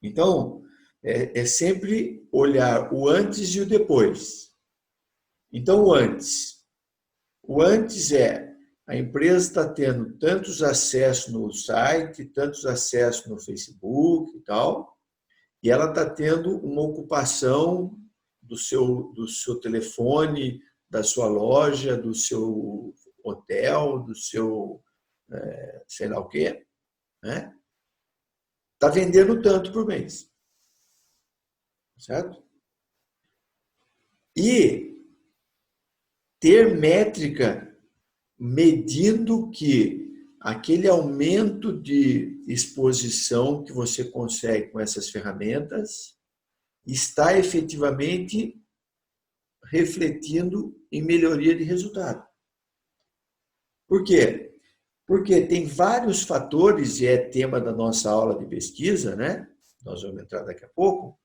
Então, é sempre olhar o antes e o depois. Então, o antes. O antes a empresa está tendo tantos acessos no site, tantos acessos no Facebook e tal, e ela está tendo uma ocupação do seu telefone, da sua loja, do seu hotel, do seu sei lá o quê, né? Está vendendo tanto por mês. Certo? E ter métrica medindo que aquele aumento de exposição que você consegue com essas ferramentas está efetivamente refletindo em melhoria de resultado. Por quê? Porque tem vários fatores, e é tema da nossa aula de pesquisa, né? Nós vamos entrar daqui a pouco.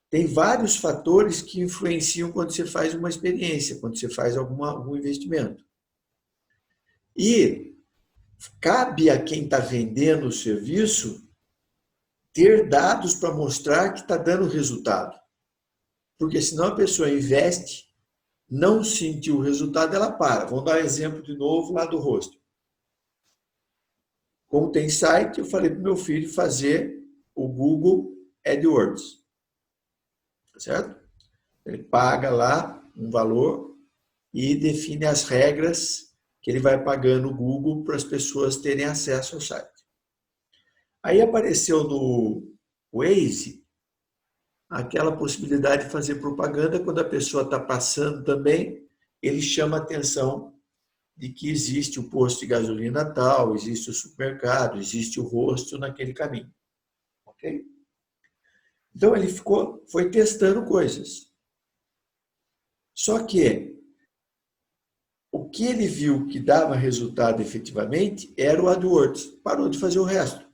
Tem vários fatores que influenciam quando você faz uma experiência, quando você faz algum investimento. E cabe a quem está vendendo o serviço ter dados para mostrar que está dando resultado. Porque senão a pessoa investe, não sentiu o resultado, ela para. Vamos dar um exemplo de novo lá do hostel. Como tem site, eu falei para o meu filho fazer o Google AdWords. Certo? Ele paga lá um valor e define as regras que ele vai pagando no Google para as pessoas terem acesso ao site. Aí apareceu no Waze aquela possibilidade de fazer propaganda quando a pessoa está passando também, ele chama a atenção de que existe o posto de gasolina tal, existe o supermercado, existe o hostel naquele caminho. Ok? Então ele foi testando coisas. Só que o que ele viu que dava resultado efetivamente era o AdWords. Parou de fazer o resto.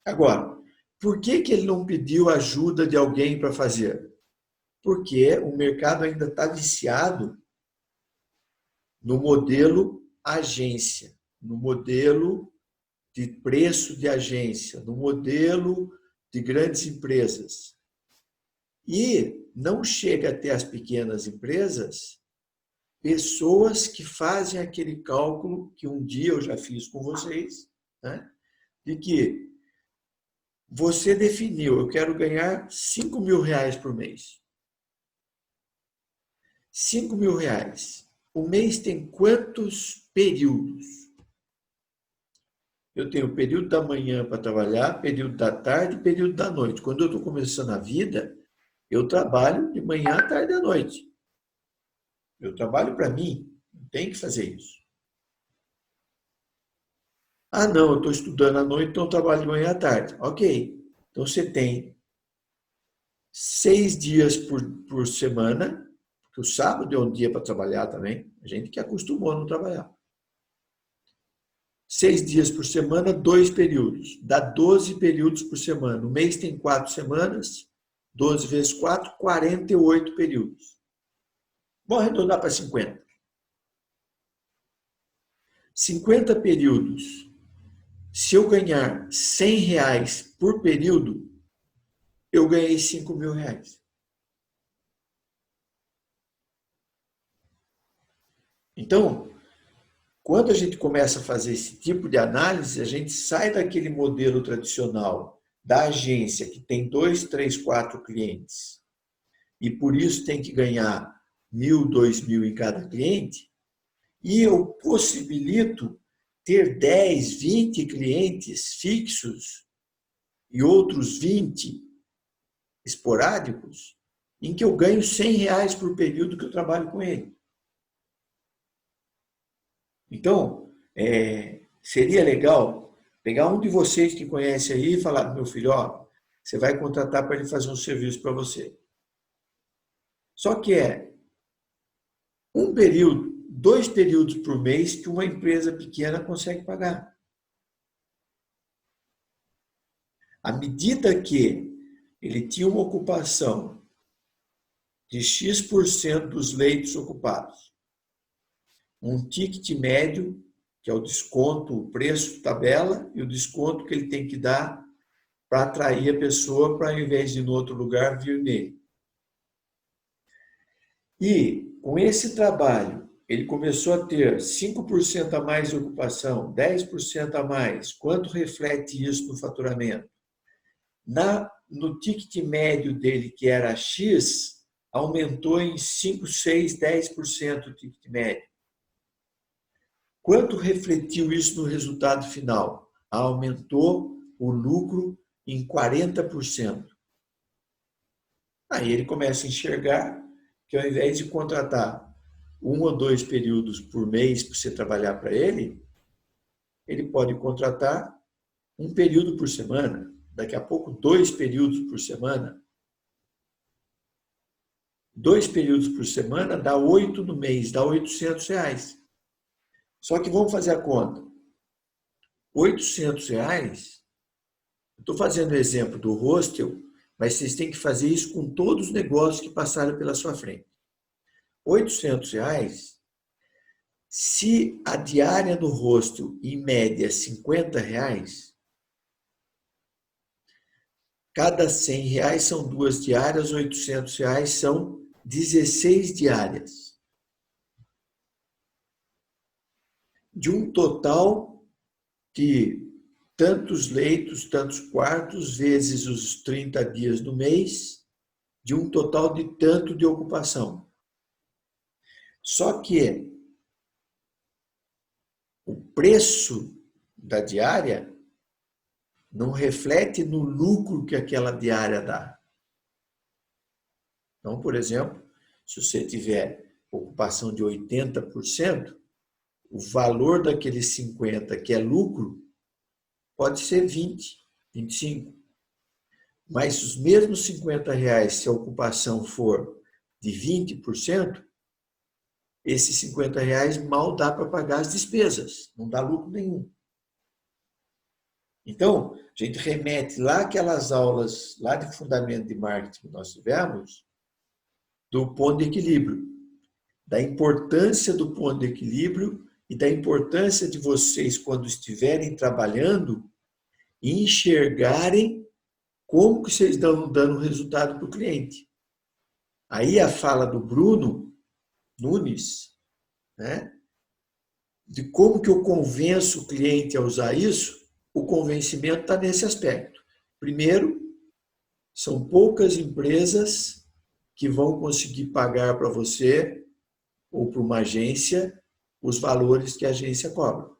Agora, por que ele não pediu ajuda de alguém para fazer? Porque o mercado ainda está viciado no modelo agência, no modelo de preço de agência, no modelo de grandes empresas. E não chega até as pequenas empresas pessoas que fazem aquele cálculo que um dia eu já fiz com vocês, né? De que você definiu, eu quero ganhar R$5.000 por mês. R$5.000. O mês tem quantos períodos? Eu tenho o período da manhã para trabalhar, período da tarde e período da noite. Quando eu estou começando a vida, eu trabalho de manhã à tarde e à noite. Eu trabalho para mim, não tem que fazer isso. Ah, não, eu estou estudando à noite, então eu trabalho de manhã à tarde. Ok, então você tem 6 dias por semana, porque o sábado é um dia para trabalhar também, a gente que acostumou a não trabalhar. 6 dias por semana, 2 períodos. Dá 12 períodos por semana. O mês tem 4 semanas, 12 vezes 4, 48 períodos. Vamos arredondar para 50. 50 períodos. Se eu ganhar R$100 por período, eu ganhei R$5.000. Então, quando a gente começa a fazer esse tipo de análise, a gente sai daquele modelo tradicional da agência que tem 2, 3, 4 clientes e por isso tem que ganhar 1.000, 2.000 em cada cliente, e eu possibilito ter 10, 20 clientes fixos e outros 20 esporádicos, em que eu ganho R$100 por período que eu trabalho com ele. Então, seria legal pegar um de vocês que conhece aí e falar, meu filho, ó, você vai contratar para ele fazer um serviço para você. Só que um período, 2 períodos por mês que uma empresa pequena consegue pagar. À medida que ele tinha uma ocupação de X% dos leitos ocupados, um ticket médio, que é o desconto, o preço tabela e o desconto que ele tem que dar para atrair a pessoa para, ao invés de ir no outro lugar, vir nele. E, com esse trabalho, ele começou a ter 5% a mais de ocupação, 10% a mais. Quanto reflete isso no faturamento? No ticket médio dele, que era X, aumentou em 5, 6, 10% o ticket médio. Quanto refletiu isso no resultado final? Aumentou o lucro em 40%. Aí ele começa a enxergar que, ao invés de contratar 1 ou 2 períodos por mês para você trabalhar para ele, ele pode contratar 1 período por semana, daqui a pouco 2 períodos por semana. 2 períodos por semana dá 8 no mês, dá R$800. Só que vamos fazer a conta. R$800, estou fazendo o exemplo do hostel, mas vocês têm que fazer isso com todos os negócios que passaram pela sua frente. R$800, se a diária do hostel, em média, é R$50, cada R$100 são 2 diárias, R$800 são 16 diárias. De um total de tantos leitos, tantos quartos, vezes os 30 dias do mês, de um total de tanto de ocupação. Só que o preço da diária não reflete no lucro que aquela diária dá. Então, por exemplo, se você tiver ocupação de 80%, o valor daqueles 50 que é lucro pode ser 20, 25. Mas os mesmos R$50, se a ocupação for de 20%, esses R$50 mal dá para pagar as despesas, não dá lucro nenhum. Então, a gente remete lá aquelas aulas lá de fundamento de marketing que nós tivemos, do ponto de equilíbrio, da importância do ponto de equilíbrio e da importância de vocês, quando estiverem trabalhando, enxergarem como que vocês estão dando resultado para o cliente. Aí a fala do Bruno Nunes né? De como que eu convenço o cliente a usar isso, o convencimento está nesse aspecto. Primeiro, são poucas empresas que vão conseguir pagar para você ou para uma agência os valores que a agência cobra. Para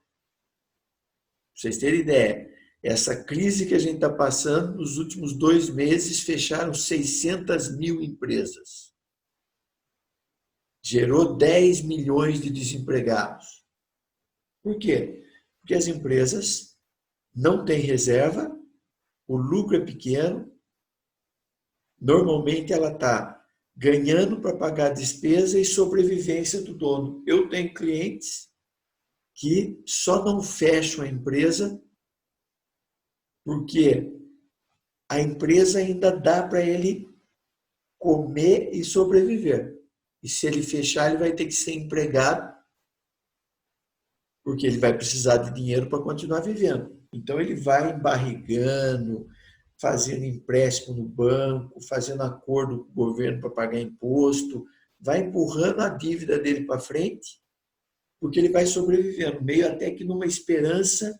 vocês terem ideia, essa crise que a gente está passando, nos últimos 2 meses, fecharam 600 mil empresas. Gerou 10 milhões de desempregados. Por quê? Porque as empresas não têm reserva, o lucro é pequeno, normalmente ela está ganhando para pagar a despesa e sobrevivência do dono. Eu tenho clientes que só não fecham a empresa porque a empresa ainda dá para ele comer e sobreviver. E se ele fechar, ele vai ter que ser empregado, porque ele vai precisar de dinheiro para continuar vivendo. Então, ele vai embarrigando, fazendo empréstimo no banco, fazendo acordo com o governo para pagar imposto, vai empurrando a dívida dele para frente, porque ele vai sobrevivendo, meio até que numa esperança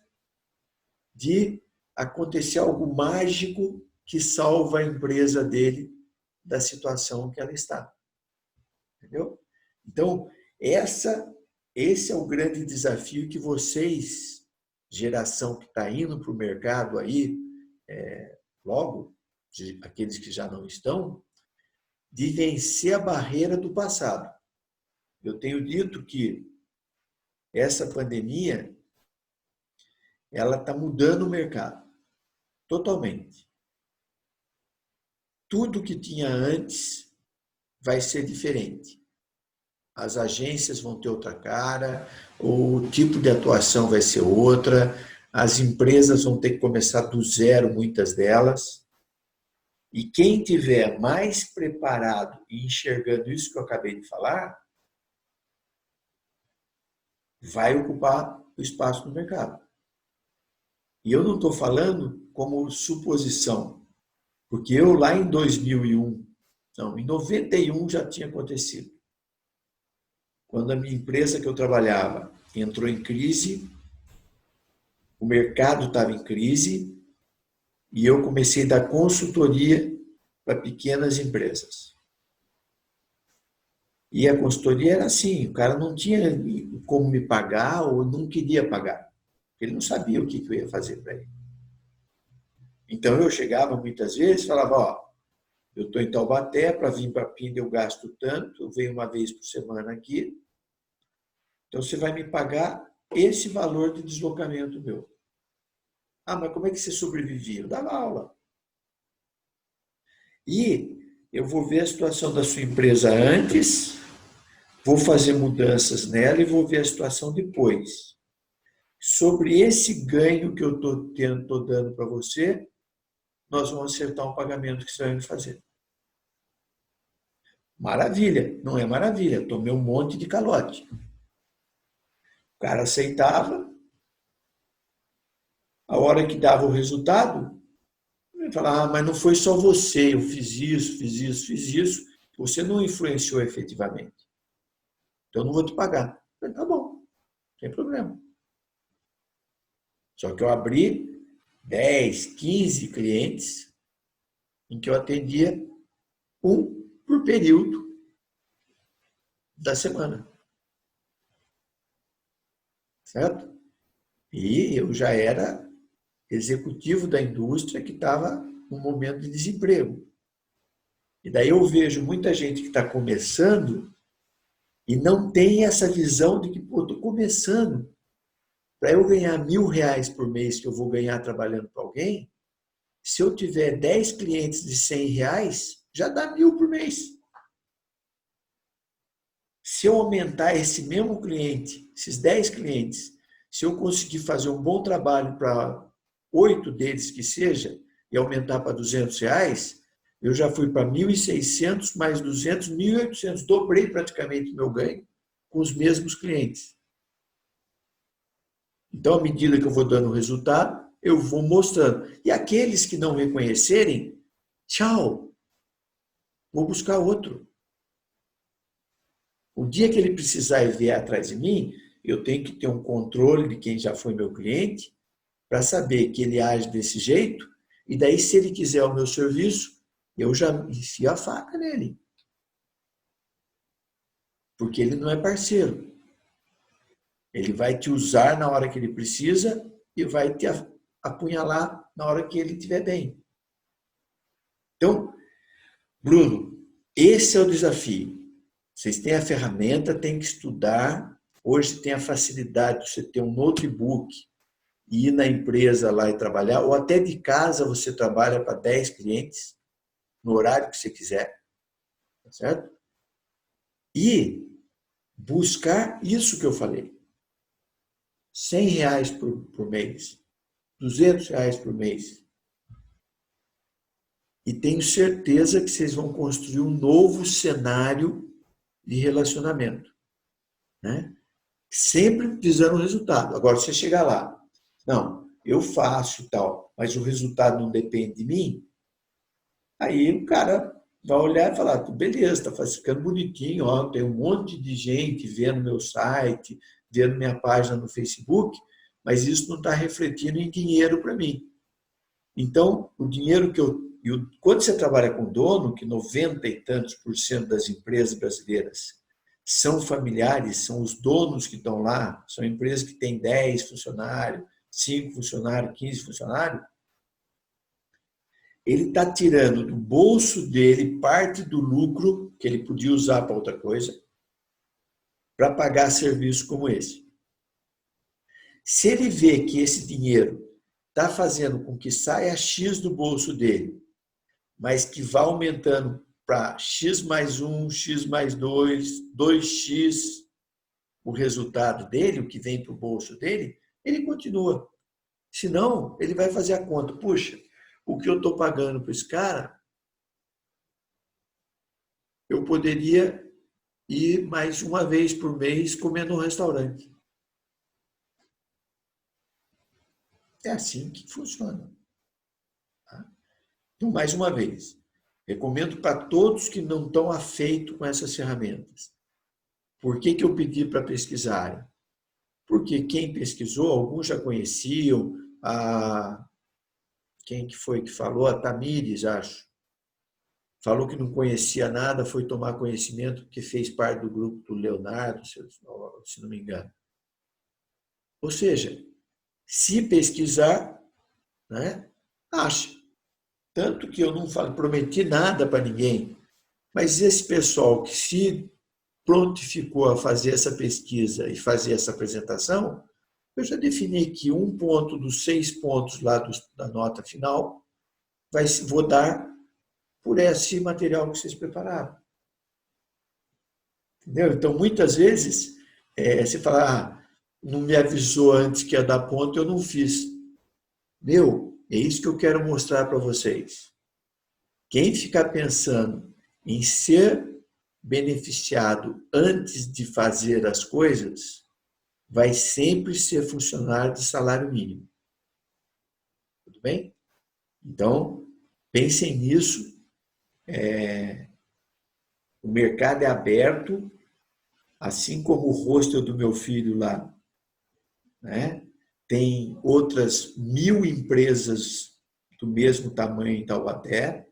de acontecer algo mágico que salva a empresa dele da situação que ela está. Entendeu? Então, esse é o grande desafio que vocês, geração que está indo para o mercado aí, logo, aqueles que já não estão, de vencer a barreira do passado. Eu tenho dito que essa pandemia, ela está mudando o mercado, totalmente. Tudo que tinha antes vai ser diferente. As agências vão ter outra cara, o tipo de atuação vai ser outra, as empresas vão ter que começar do zero, muitas delas. E quem tiver mais preparado e enxergando isso que eu acabei de falar, vai ocupar o espaço no mercado. E eu não estou falando como suposição, porque eu lá em 2001, não, em 91 já tinha acontecido. Quando a minha empresa que eu trabalhava entrou em crise, o mercado estava em crise e eu comecei a dar consultoria para pequenas empresas. E a consultoria era assim, o cara não tinha como me pagar ou não queria pagar. Ele não sabia o que eu ia fazer para ele. Então eu chegava muitas vezes e falava, ó, eu estou em Taubaté, para vir para Pinda eu gasto tanto, eu venho uma vez por semana aqui, então você vai me pagar esse valor de deslocamento meu. Ah, mas como é que você sobrevivia? Eu dava aula. E eu vou ver a situação da sua empresa antes, vou fazer mudanças nela e vou ver a situação depois. Sobre esse ganho que eu estou dando para você, nós vamos acertar um pagamento que você vai me fazer. Maravilha, não é maravilha, tomei um monte de calote. O cara aceitava, a hora que dava o resultado, ele falava, mas não foi só você, eu fiz isso, você não influenciou efetivamente. Então eu não vou te pagar. Eu falei, tá bom, não tem problema. Só que eu abri 10, 15 clientes em que eu atendia um por período da semana. Certo? E eu já era executivo da indústria que estava num momento de desemprego. E daí eu vejo muita gente que está começando e não tem essa visão de que, pô, estou começando. Para eu ganhar R$1.000 por mês que eu vou ganhar trabalhando para alguém, se eu tiver 10 clientes de R$100, já dá 1.000 por mês. Se eu aumentar esse mesmo cliente, esses 10 clientes, se eu conseguir fazer um bom trabalho para 8 deles que seja, e aumentar para R$200, eu já fui para 1.600 mais 200, 1.800. Dobrei praticamente o meu ganho com os mesmos clientes. Então, à medida que eu vou dando o resultado, eu vou mostrando. E aqueles que não reconhecerem, tchau, vou buscar outro. O dia que ele precisar e vier atrás de mim, eu tenho que ter um controle de quem já foi meu cliente para saber que ele age desse jeito, e daí, se ele quiser o meu serviço, eu já enfio a faca nele. Porque ele não é parceiro. Ele vai te usar na hora que ele precisa e vai te apunhalar na hora que ele estiver bem. Então, Bruno, esse é o desafio. Vocês têm a ferramenta, têm que estudar. Hoje tem a facilidade de você ter um notebook e ir na empresa lá e trabalhar, ou até de casa você trabalha para 10 clientes, no horário que você quiser. Tá certo? E buscar isso que eu falei. R$100 por mês, R$200 por mês. E tenho certeza que vocês vão construir um novo cenário de relacionamento. Né? Sempre visando o resultado. Agora, se você chegar lá, não, eu faço e tal, mas o resultado não depende de mim, aí o cara vai olhar e falar, beleza, está ficando bonitinho, ó, tem um monte de gente vendo meu site, vendo minha página no Facebook, mas isso não está refletindo em dinheiro para mim. Então, o dinheiro que quando você trabalha com dono, que 90 e tantos % das empresas brasileiras são familiares, são os donos que estão lá, são empresas que têm 10 funcionários, 5 funcionários, 15 funcionários, ele está tirando do bolso dele parte do lucro que ele podia usar para outra coisa, para pagar serviço como esse. Se ele vê que esse dinheiro está fazendo com que saia X do bolso dele, mas que vá aumentando para X mais 1, X mais 2, 2X o resultado dele, o que vem para o bolso dele, ele continua. Senão, ele vai fazer a conta. Puxa, o que eu estou pagando para esse cara, eu poderia ir mais uma vez por mês comer num restaurante. É assim que funciona. Então, mais uma vez, recomendo para todos que não estão afeitos com essas ferramentas. Por que eu pedi para pesquisarem? Porque quem pesquisou, alguns já conheciam, quem que foi que falou? A Tamires, acho. Falou que não conhecia nada, foi tomar conhecimento porque fez parte do grupo do Leonardo, se não me engano. Ou seja, se pesquisar, né, acha. Tanto que eu não prometi nada para ninguém, mas esse pessoal que se prontificou a fazer essa pesquisa e fazer essa apresentação, eu já defini que um ponto dos 6 pontos lá da nota final vou dar por esse material que vocês prepararam. Entendeu? Então, muitas vezes, você fala, não me avisou antes que ia dar ponto, eu não fiz. É isso que eu quero mostrar para vocês. Quem ficar pensando em ser beneficiado antes de fazer as coisas, vai sempre ser funcionário de salário mínimo. Tudo bem? Então, pensem nisso. O mercado é aberto, assim como o hostel do meu filho lá, né? Tem outras 1000 empresas do mesmo tamanho em Taubaté.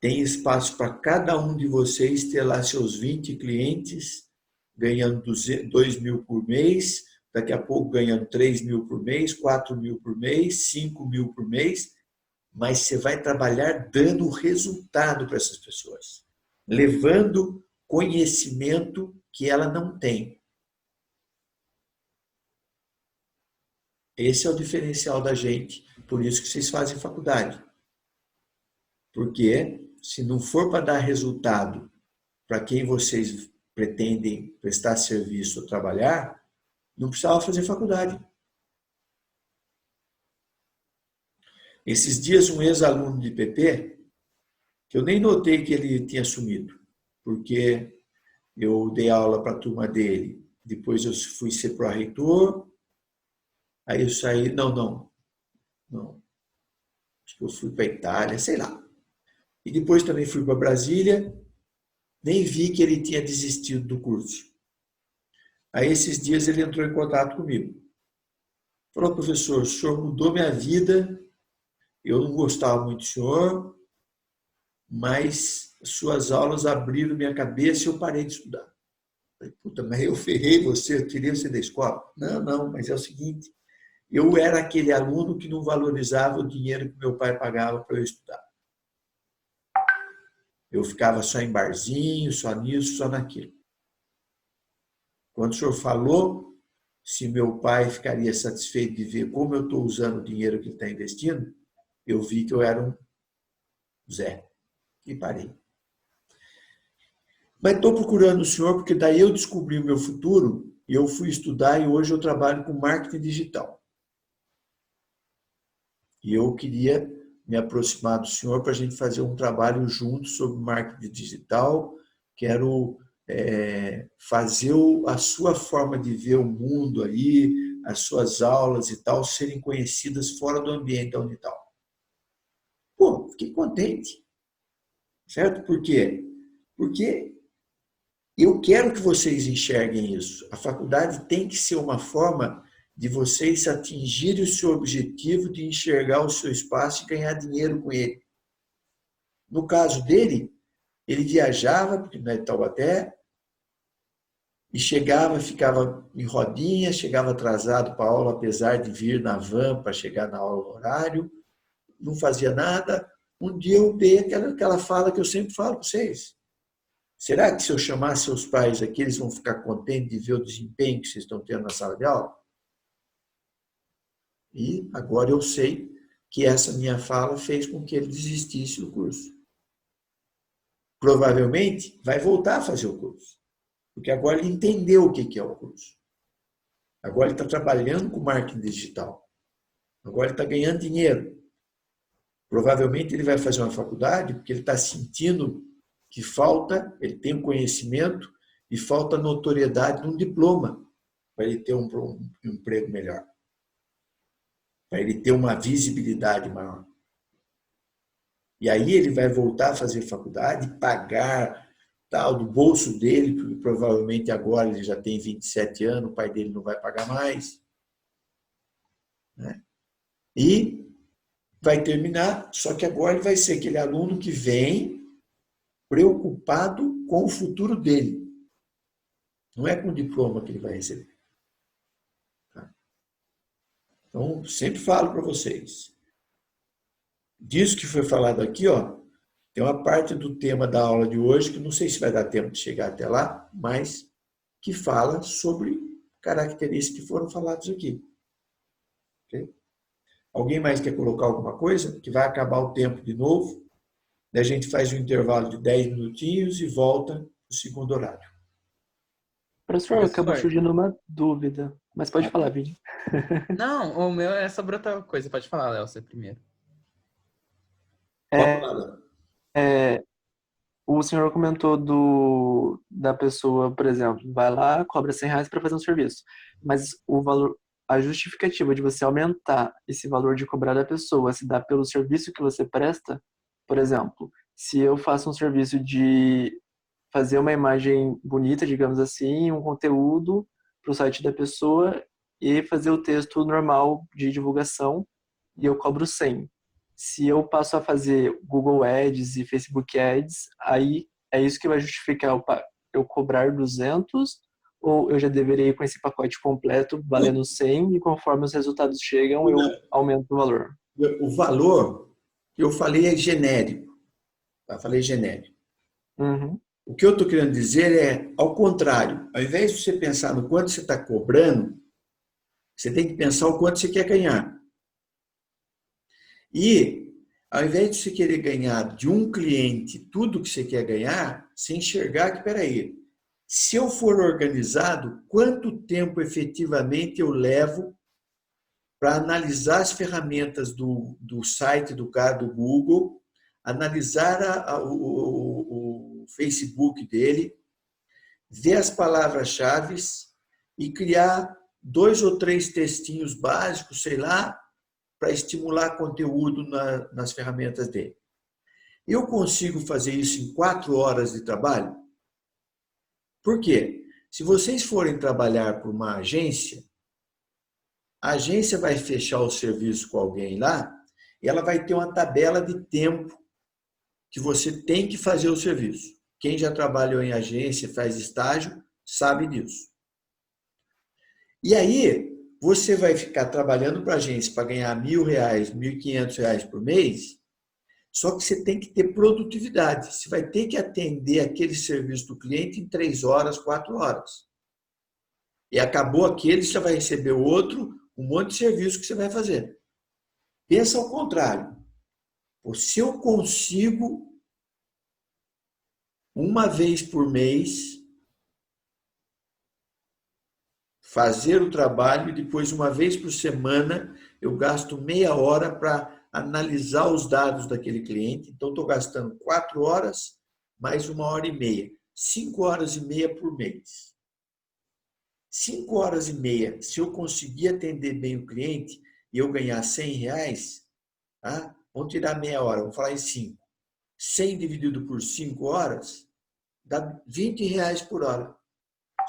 Tem espaço para cada um de vocês ter lá seus 20 clientes, ganhando 2.000 por mês, daqui a pouco ganhando 3.000 por mês, 4.000 por mês, 5.000 por mês, mas você vai trabalhar dando resultado para essas pessoas, levando conhecimento que ela não tem. Esse é o diferencial da gente, por isso que vocês fazem faculdade. Porque se não for para dar resultado para quem vocês pretendem prestar serviço ou trabalhar, não precisava fazer faculdade. Esses dias, um ex-aluno de PP, que eu nem notei que ele tinha sumido, porque eu dei aula para a turma dele, depois eu fui ser pró-reitor, aí eu saí, não, acho que eu fui para a Itália, sei lá. E depois também fui para Brasília, nem vi que ele tinha desistido do curso. Aí, esses dias, ele entrou em contato comigo. Falou, professor, o senhor mudou minha vida, eu não gostava muito do senhor, mas suas aulas abriram minha cabeça e eu parei de estudar. Falei, puta, mas eu ferrei você, eu tirei você da escola? Não, mas é o seguinte, eu era aquele aluno que não valorizava o dinheiro que meu pai pagava para eu estudar. Eu ficava só em barzinho, só nisso, só naquilo. Quando o senhor falou se meu pai ficaria satisfeito de ver como eu estou usando o dinheiro que ele está investindo, eu vi que eu era um Zé. E parei. Mas estou procurando o senhor porque daí eu descobri o meu futuro e eu fui estudar e hoje eu trabalho com marketing digital. E eu queria me aproximar do senhor para a gente fazer um trabalho junto sobre marketing digital. Quero fazer a sua forma de ver o mundo aí, as suas aulas e tal, serem conhecidas fora do ambiente da Unital. Pô, fiquei contente. Certo? Por quê? Porque eu quero que vocês enxerguem isso. A faculdade tem que ser uma forma de vocês atingirem o seu objetivo de enxergar o seu espaço e ganhar dinheiro com ele. No caso dele, ele viajava, porque não é de Taubaté, e chegava, ficava em rodinha, chegava atrasado para a aula, apesar de vir na van para chegar na aula no horário, não fazia nada. Um dia eu dei aquela fala que eu sempre falo para vocês. Será que se eu chamar seus pais aqui, eles vão ficar contentes de ver o desempenho que vocês estão tendo na sala de aula? E agora eu sei que essa minha fala fez com que ele desistisse do curso. Provavelmente vai voltar a fazer o curso, porque agora ele entendeu o que é o curso. Agora ele está trabalhando com marketing digital. Agora ele está ganhando dinheiro. Provavelmente ele vai fazer uma faculdade porque ele está sentindo que falta, ele tem um conhecimento e falta notoriedade num diploma para ele ter um emprego melhor, para ele ter uma visibilidade maior. E aí ele vai voltar a fazer faculdade, pagar tal do bolso dele, porque provavelmente agora ele já tem 27 anos, o pai dele não vai pagar mais. Né? E vai terminar, só que agora ele vai ser aquele aluno que vem preocupado com o futuro dele. Não é com o diploma que ele vai receber. Tá? Então, sempre falo para vocês. Disso que foi falado aqui, ó, tem uma parte do tema da aula de hoje, que não sei se vai dar tempo de chegar até lá, mas que fala sobre características que foram faladas aqui. Okay? Alguém mais quer colocar alguma coisa? Que vai acabar o tempo de novo. Daí a gente faz um intervalo de 10 minutinhos e volta no segundo horário. Professor, acabou surgindo uma dúvida. Mas pode falar, Vini. Não, o meu é sobre outra coisa. Pode falar, Léo, você primeiro. O senhor comentou da pessoa, por exemplo, vai lá, cobra R$100 para fazer um serviço. Mas o valor, a justificativa de você aumentar esse valor de cobrar da pessoa se dá pelo serviço que você presta. Por exemplo, se eu faço um serviço de fazer uma imagem bonita, digamos assim, um conteúdo para o site da pessoa e fazer o texto normal de divulgação e eu cobro 100. Se eu passo a fazer Google Ads e Facebook Ads, aí é isso que vai justificar eu cobrar 200 ou eu já deveria ir com esse pacote completo valendo 100 e conforme os resultados chegam eu aumento o valor? O valor que eu falei é genérico. Tá? Falei genérico. Uhum. O que eu estou querendo dizer é, ao contrário, ao invés de você pensar no quanto você está cobrando, você tem que pensar o quanto você quer ganhar. E, ao invés de você querer ganhar de um cliente tudo que você quer ganhar, você enxergar que, peraí, se eu for organizado, quanto tempo efetivamente eu levo para analisar as ferramentas do site do cara do Google, analisar o Facebook dele, ver as palavras-chave e criar 2 ou 3 textinhos básicos, sei lá, para estimular conteúdo nas ferramentas dele. Eu consigo fazer isso em 4 horas de trabalho? Por quê? Se vocês forem trabalhar para uma agência, a agência vai fechar o serviço com alguém lá e ela vai ter uma tabela de tempo que você tem que fazer o serviço. Quem já trabalhou em agência, faz estágio, sabe disso. E aí, você vai ficar trabalhando para a agência para ganhar R$1.000, R$1.500 por mês, só que você tem que ter produtividade. Você vai ter que atender aquele serviço do cliente em 3 horas, 4 horas. E acabou aquele, você vai receber o outro, um monte de serviço que você vai fazer. Pensa ao contrário. Se eu consigo, uma vez por mês, fazer o trabalho e depois, uma vez por semana, eu gasto meia hora para analisar os dados daquele cliente. Então, estou gastando 4 horas mais 1h30. 5 horas e meia por mês. 5 horas e meia, se eu conseguir atender bem o cliente e eu ganhar R$100, tá? Vamos tirar meia hora, vamos falar em 5. 100 dividido por 5 horas, dá R$20 por hora.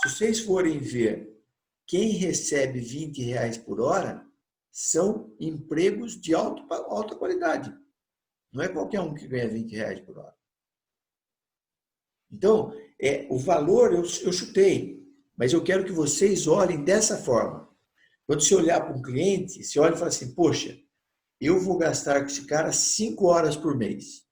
Se vocês forem ver quem recebe R$20 por hora, são empregos de alta qualidade. Não é qualquer um que ganha R$20 por hora. Então, o valor eu chutei, mas eu quero que vocês olhem dessa forma. Quando você olhar para um cliente, você olha e fala assim, poxa, eu vou gastar com esse cara 5 horas por mês.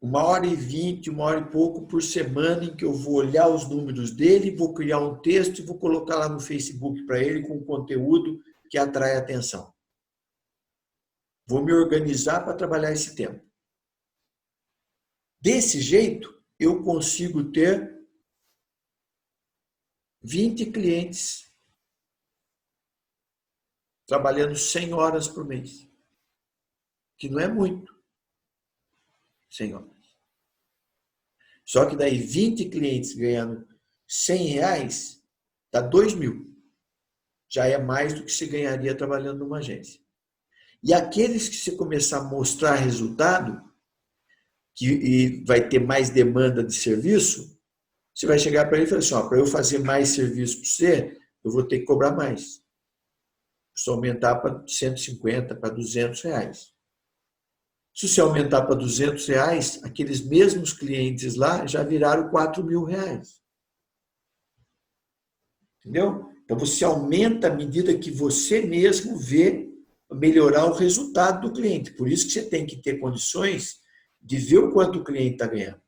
1h20, 1h e pouco por semana em que eu vou olhar os números dele, vou criar um texto e vou colocar lá no Facebook para ele com conteúdo que atrai atenção. Vou me organizar para trabalhar esse tempo. Desse jeito, eu consigo ter 20 clientes trabalhando 100 horas por mês, que não é muito. 100 horas. Só que daí 20 clientes ganhando R$100, dá 2.000. Já é mais do que você ganharia trabalhando numa agência. E aqueles que você começar a mostrar resultado, e vai ter mais demanda de serviço, você vai chegar para ele e falar assim, para eu fazer mais serviço para você, eu vou ter que cobrar mais. Preciso aumentar para 150, para R$200. Se você aumentar para R$200, aqueles mesmos clientes lá já viraram R$4.000. Entendeu? Então, você aumenta à medida que você mesmo vê melhorar o resultado do cliente. Por isso que você tem que ter condições de ver o quanto o cliente está ganhando.